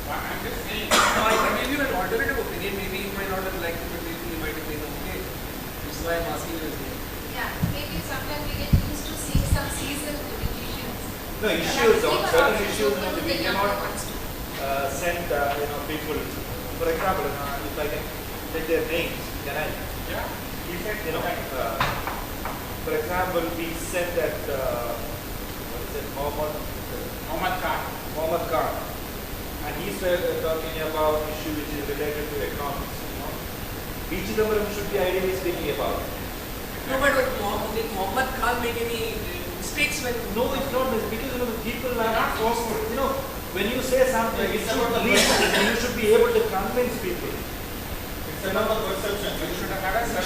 S2: I'm just saying.
S8: No, I can give you an alternative opinion. Maybe you might not have liked it, but maybe you might have been okay. Which is why I'm asking you this name.
S3: Yeah, maybe sometimes we get used to seeing some seasoned politicians.
S15: No, issues, on certain issues, we cannot send people. For example, if I can take their names, can I?
S2: Yeah.
S15: He said, for example, we sent that, what is it,
S2: Mohammed
S15: Khan. And he's talking about issue which is related to economics. P. Chidambaram should be ideally speaking about.
S8: No, but did Mohammed Khan make any mistakes when?
S15: No, it's not because the people are not forceful. When you say something, it should listen. You should be able to convince people.
S6: It's another perception. You should have had a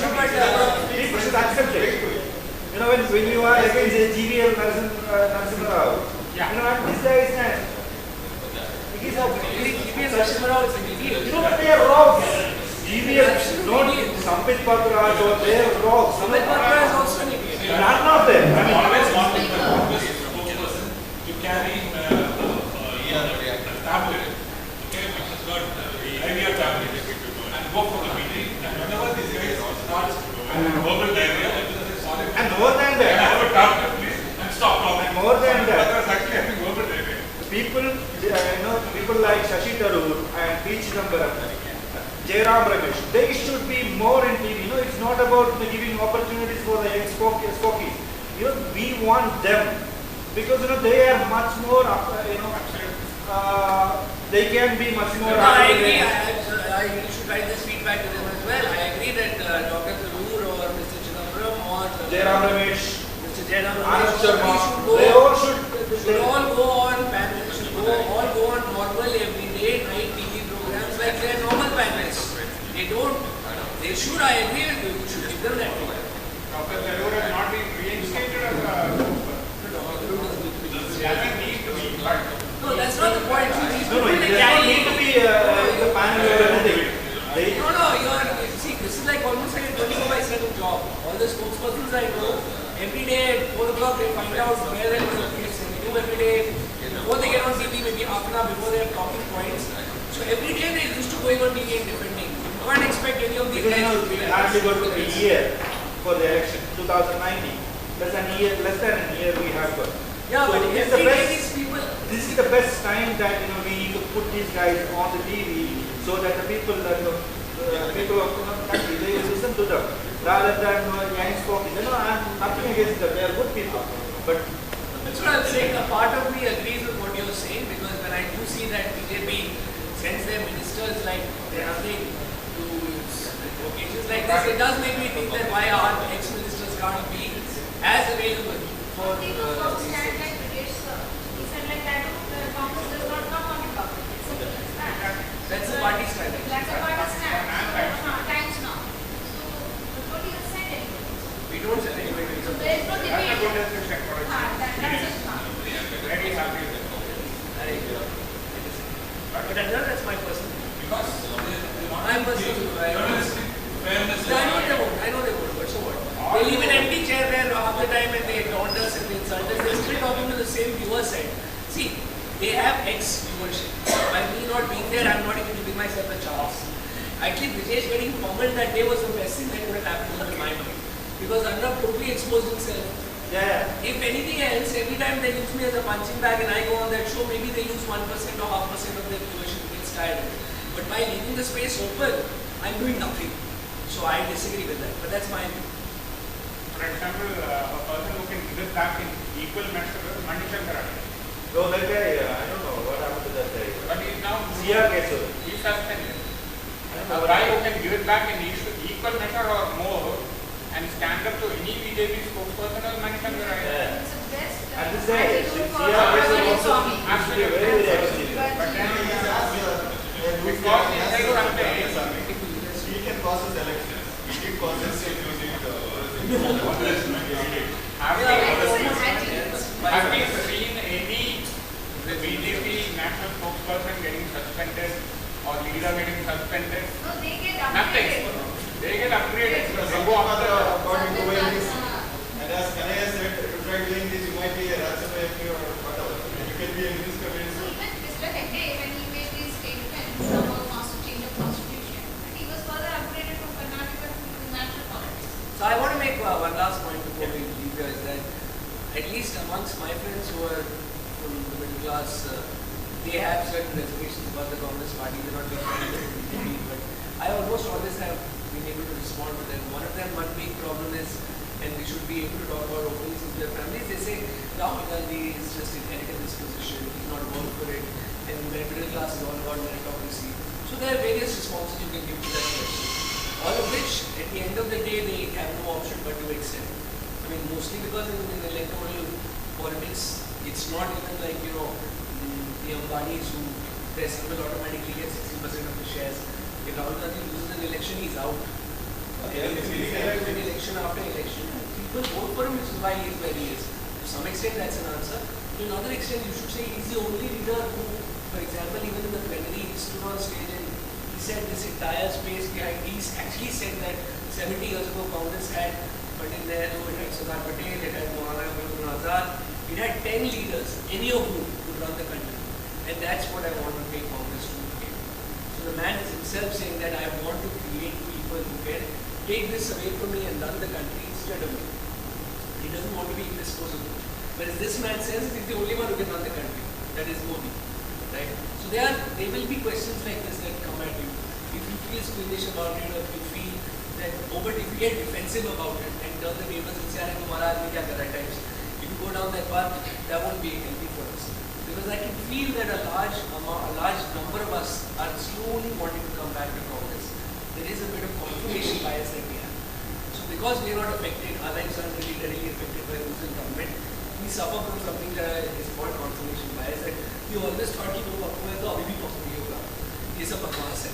S15: People should accept it. When you are against a GVL Narasimha Rao, and this guy is nice.
S8: GVL Narasimha Rao is a GVL.
S15: They are wrong. GVL, not Sampit Patraj, or they are wrong.
S8: Sampit Patraj is also an idiot.
S15: None of them. I mean,
S4: always want the spokesperson to carry a tablet, okay, which has got diarrhea tablet, and go for the meeting. And whenever these guys start verbal diarrhea,
S15: and more than that,
S4: have a tablet, please, and stop talking.
S15: And more than that,
S4: actually having verbal diarrhea.
S15: People like Shashi Tharoor and P. Chidambaram, Jairam Ramesh, they should be more in TV. It's not about giving opportunities for the young Skokies. We want them because they are much more. They can be much more.
S8: I agree. I should write this feedback to them as well. I agree that Dr. Tharoor or Mr. Chidambaram or
S15: Jairam Ramesh,
S8: Mr. Jairam
S15: Anand
S8: Ramesh,
S15: Sharma, they all should
S8: all go on panel. All go on normal everyday night TV programs like they are normal panelists. They don't. They should. I agree with you. You should give them that.
S2: Dr. Tharoor has not been reinstated as a doesn't need to be, but
S8: no, that's not the point.
S15: No, it doesn't need to be the panel or anything.
S8: See, this is like almost like a 24/7 job. All the spokespersons I know, every day at 4 o'clock they find out where they're going to place and they do every day. Before they get on TV, maybe half an hour before they have talking points. So every day they're used to going on TV and defending. You can't expect any of these guys to be
S15: hardly got to a year for the election, 2019. Less than a year we have got.
S8: Yeah,
S15: so
S8: but every day these people.
S15: This is the best time that we need to put these guys on the TV so that the people that people of the country they listen to them rather than young Skokies. I'm nothing against them; they are good people, but.
S8: That's what I'm saying. A part of me agrees with what you're saying because when I do see that BJP sends their ministers like they're nothing to occasions like this, it does make me think that why our ex-ministers can't be as available for That's a party strategy.
S3: That's a party stand. Times now. So, what do you say anyway?
S8: We don't send anybody.
S3: So, there is no debate.
S2: that's a good decision for us.
S3: That's it.
S2: Very happy with it.
S8: But that's my personal view.
S4: Because
S8: I'm personal view. I know they won't, but so what? They leave an empty chair there half the time and they taunt us and they insult us. They're still talking to the same viewer side. See, they have X viewership. By me not being there, I'm not even giving myself a chance. Actually, Brijesh getting pummeled that day was the best thing that could have happened in my mind. Because Arnab totally exposed himself.
S15: Yeah.
S8: If anything else, every time they use me as a punching bag and I go on that show, maybe they lose 1% or 0.5% of their viewership, gets tired of it. But by leaving the space open, I'm doing nothing. So I disagree with that. But that's my view.
S2: For example, a person who can give it back in equal measure is Manishankar.
S15: No, that guy, I don't know what happened to that guy.
S2: But he's now he's suspended. A guy who can give it back in equal measure or more and stand up to any BJP spokesperson is Manishankar.
S15: Yeah.
S3: It's the best.
S15: At this age, also
S2: Absolutely.
S15: very active.
S2: But then
S6: because he can process elections. He can process using
S2: Have we seen any the BJP national spokesperson getting suspended or leader getting suspended?
S3: No, they get
S2: Nothing.
S3: upgraded.
S2: They get upgraded. So they go after.
S6: According to ways, and as Kanaya said, if you try doing this, you might be a Rajasabha MP or whatever. You can be a minister very
S3: So
S6: soon.
S3: even Mr. Hegde, when he made these statements about change of constitution, he was further upgraded from Karnataka to national politics.
S8: So I want to make one last point before we leave here, is that at least amongst my friends who are from the middle class, they have certain reservations about the Congress party. They're not big fans of BJP, but I almost always have been able to respond to them. One of them, one big problem is, and we should be able to talk about openly with their families, they say Rahul Gandhi is just inherited this position, he's not worked for it, and the middle class is all about meritocracy. So there are various responses you can give to that question. All of which, at the end of the day, they have no option but to accept. I mean, mostly because in electoral politics, it's not even like, the Ambanis who their single automatically get 60% of the shares. If Rahul Gandhi loses an election, he's out. Election after election, people vote for him, which is why he is where he is. To some extent, that's an answer. To another extent, you should say he's the only leader who, for example, even in the plenary, he stood on stage and he said this entire space behind. He's actually said that 70 years ago, Congress had Pandit Nehru, it had Sardar Patel, it had Maulana Abdul Azad, it had 10 leaders, any of whom could run the country. And that's what I want to take Congress to again. So the man is himself saying that I want to create people who can take this away from me and run the country instead of me. He doesn't want to be indisposable. Whereas this man says he's the only one who can run the country. That is Modi. Right? So there will be questions like this that come at you. If you feel squeamish about it, or if you feel that if you get defensive about it and turn the neighbors and say, "Tumhara aadmi kya kar raha hai?" times, if you go down that path, that won't be healthy for us. Because I can feel that a large number of us are slowly wanting to come back to Congress. There is a bit of confirmation bias that we have. So because we are not affected, our lives aren't really directly affected by rules and government, we suffer from something that is called confirmation bias, that we always thought कि वो पक्का है तो अभी भी पक्का नहीं होगा. ये सब बकवास है.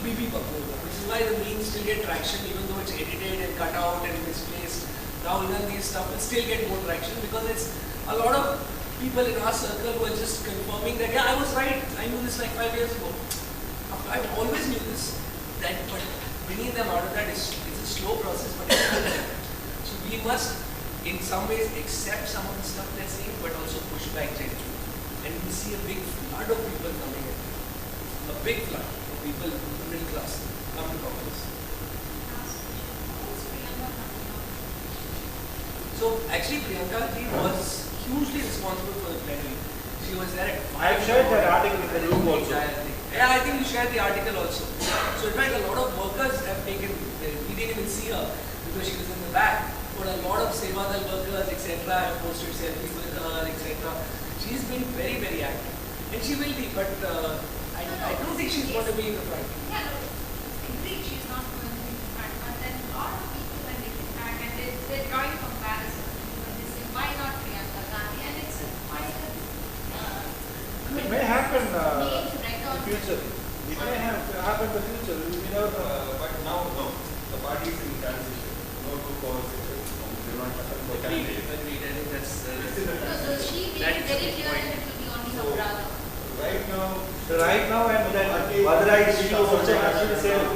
S8: अभी भी पक्का होगा. Which is why the memes still get traction even though it's edited and cut out and misplaced. Now even these stuff will still get more traction because it's a lot of people in our circle who are just confirming that, yeah, I was right. I knew this like 5 years ago. I always knew this. But bringing them out of that is a slow process, but it's good. So we must, in some ways, accept some of the stuff they're saying, but also push back gently. And we see a big flood of people coming in. A big flood of people in the middle class come to Congress. So actually Priyanka ji was hugely responsible for the plenary. She was there at 5.
S15: I have shared that article in the room also.
S8: Yeah, I think you shared the article also. So in fact, a lot of workers have taken, we didn't even see her because she was in the back, but a lot of Sevadal workers, etc. have posted selfies with her, etc. She's been very, very active. And she will be, but I don't think she's going to be in the front.
S3: Yeah, no, agreed, she's not going to be in the front, but then a lot of people when they get back and they're drawing comparisons, when they say, why not Priyanka Gandhi? And it's quite a
S15: It may happen in
S3: name to
S15: the
S3: record.
S15: future. It may happen in the future. We never know.
S6: But now, no. The party is in transition. No two powers exist. They're not for candidate.
S8: Agreed. I think that's
S3: So she made it very clear that it will be only her brother.
S6: Right now,
S15: and then Vadra issue also actually said,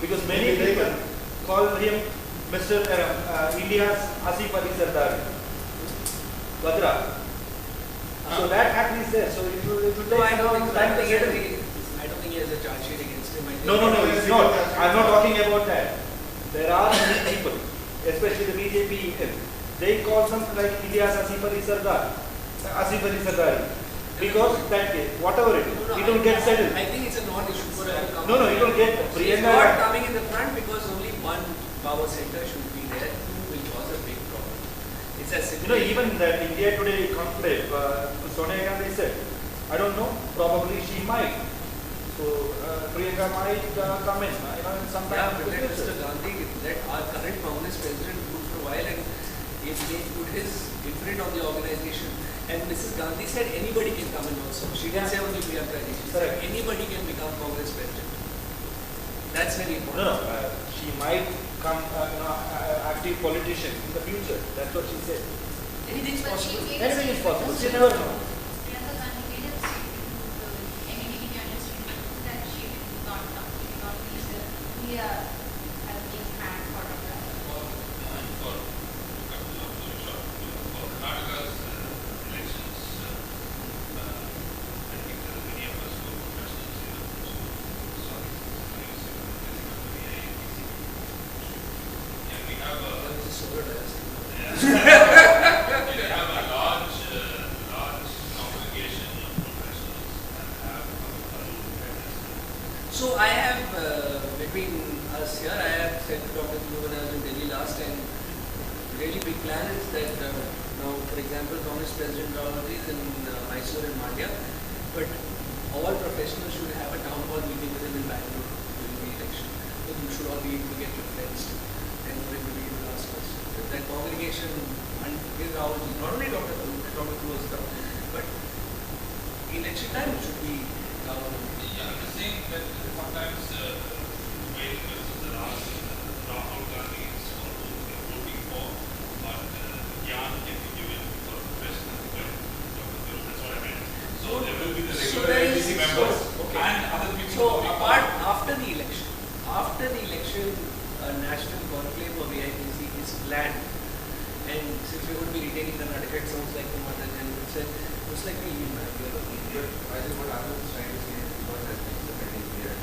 S15: because many people call him Mr. India's Asif Ali Sardar. Vadra. So that actually is there. So it will take some time to get it.
S8: I don't think he has a charge sheet against him.
S15: No, it's not. I'm not talking about that. There are many people, especially the BJP, they call something like India's Asif Ali Sardari. Because that case, whatever it is, it will get settled.
S8: I think it's a non-issue for her to come.
S15: No, it will get.
S8: It's not coming in the front because only one power center should be there. Two will cause a big problem. It's as simple.
S15: Even that India Today conclave, Sonia Gandhi said, I don't know, probably she might. So Priyanka might come in, sometime.
S8: Yeah, but let Mr. Gandhi, let our current Congress president do for a while and he put his imprint on the organization. And Mrs. Gandhi said anybody can come in also. She didn't say only Priyanka ji. She said anybody can become Congress president. That's very important.
S15: No, she might become active politicians in the future. That's what she said.
S8: Anything is possible.
S15: Anything is possible. You never know.
S8: So I have, between us here, I have said to Dr. Dhruv when I was in Delhi last time, really big plan is that now, for example, Congress President Rahul is in Mysore and Mandya, but all professionals should have a town hall meeting with him in Bangalore during the election. So you should all be able to get your friends and for him to be able to ask questions. That congregation with Rahul, not only Dr. Dhruv has come, but election time it should be
S4: Yeah, I'm just saying that sometimes the way the questions are asked, Rahul Gandhi is what they're voting for, but Gyan can be given for professional. That's what I meant. So there will be the regular IPC members and other people.
S8: So apart after the election, a national conclave of AIPC is planned. And since we're going to be retaining the Karnataka, it sounds like the mother and said, looks like we even have here.
S16: But I think what Anand is trying to say is because that makes the wedding clear.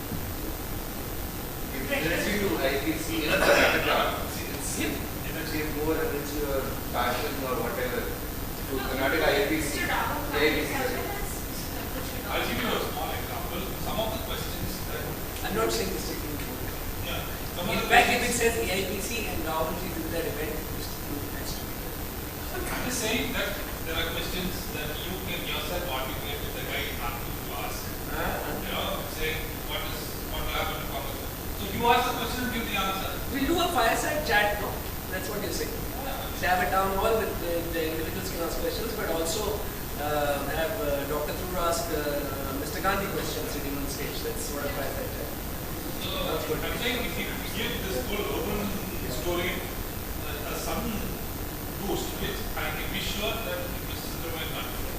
S16: If you listen to IPC in Karnataka, it's your more and it's your passion or whatever. To Karnataka IPC, AIPC.
S4: I'll give you a small example. Some of the questions that
S8: I'm not saying this taking
S4: yeah.
S8: In fact, if it says AIPC and Rahul is in that event,
S4: I'm just saying that there are questions that you can yourself articulate if the guy is asking to ask. Say what will happen to Congress. So you ask the question, give the answer.
S8: We'll do a fireside chat now. That's what you're saying. So have a town hall with the individuals can ask questions, but also have Dr. Dhruv ask Mr. Gandhi questions sitting on stage. That's what a fireside chat.
S4: So I'm saying if you give this whole urban historian a sudden boost, which I can be sure that Mr. Sundarma is not doing,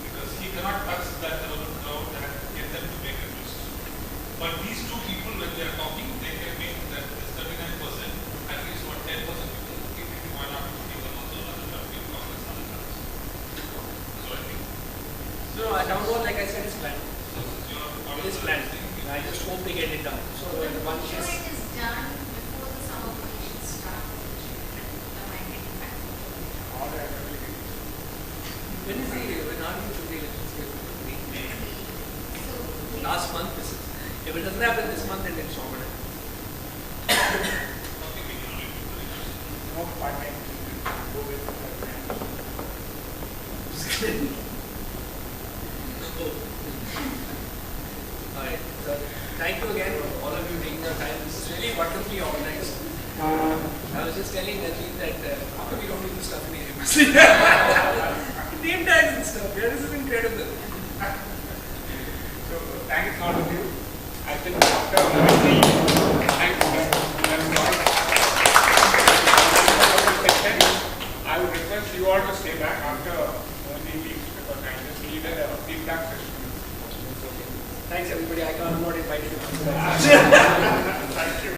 S4: because he cannot touch that urban crowd and get them to make a twist. But these two people, when they are talking, they can make that this 39%, at least what 10% people, maybe why not give them also another people Congress other times. So I think.
S8: No, a town hall, like I said, is planned.
S4: So
S8: it is planned. I just hope they get it done. So
S3: But
S8: the one
S3: sure
S8: is
S3: it is done before the summer vacations start.
S8: When is when are you the elections scheduled? May. Last month this is. If it doesn't happen this month, then it's over.
S2: No part-time go with
S8: Alright. So thank you again, all of you taking your time. This is really wonderfully organized. I was just telling Ajit that how come we don't do this stuff in AIPC? Name tags and stuff. Yeah, this is incredible.
S2: So thanks all of you. I think after I would request you all to stay back after only weeks because I just needed a feedback session.
S8: Thanks everybody. I'm not invited to.
S2: Thank you.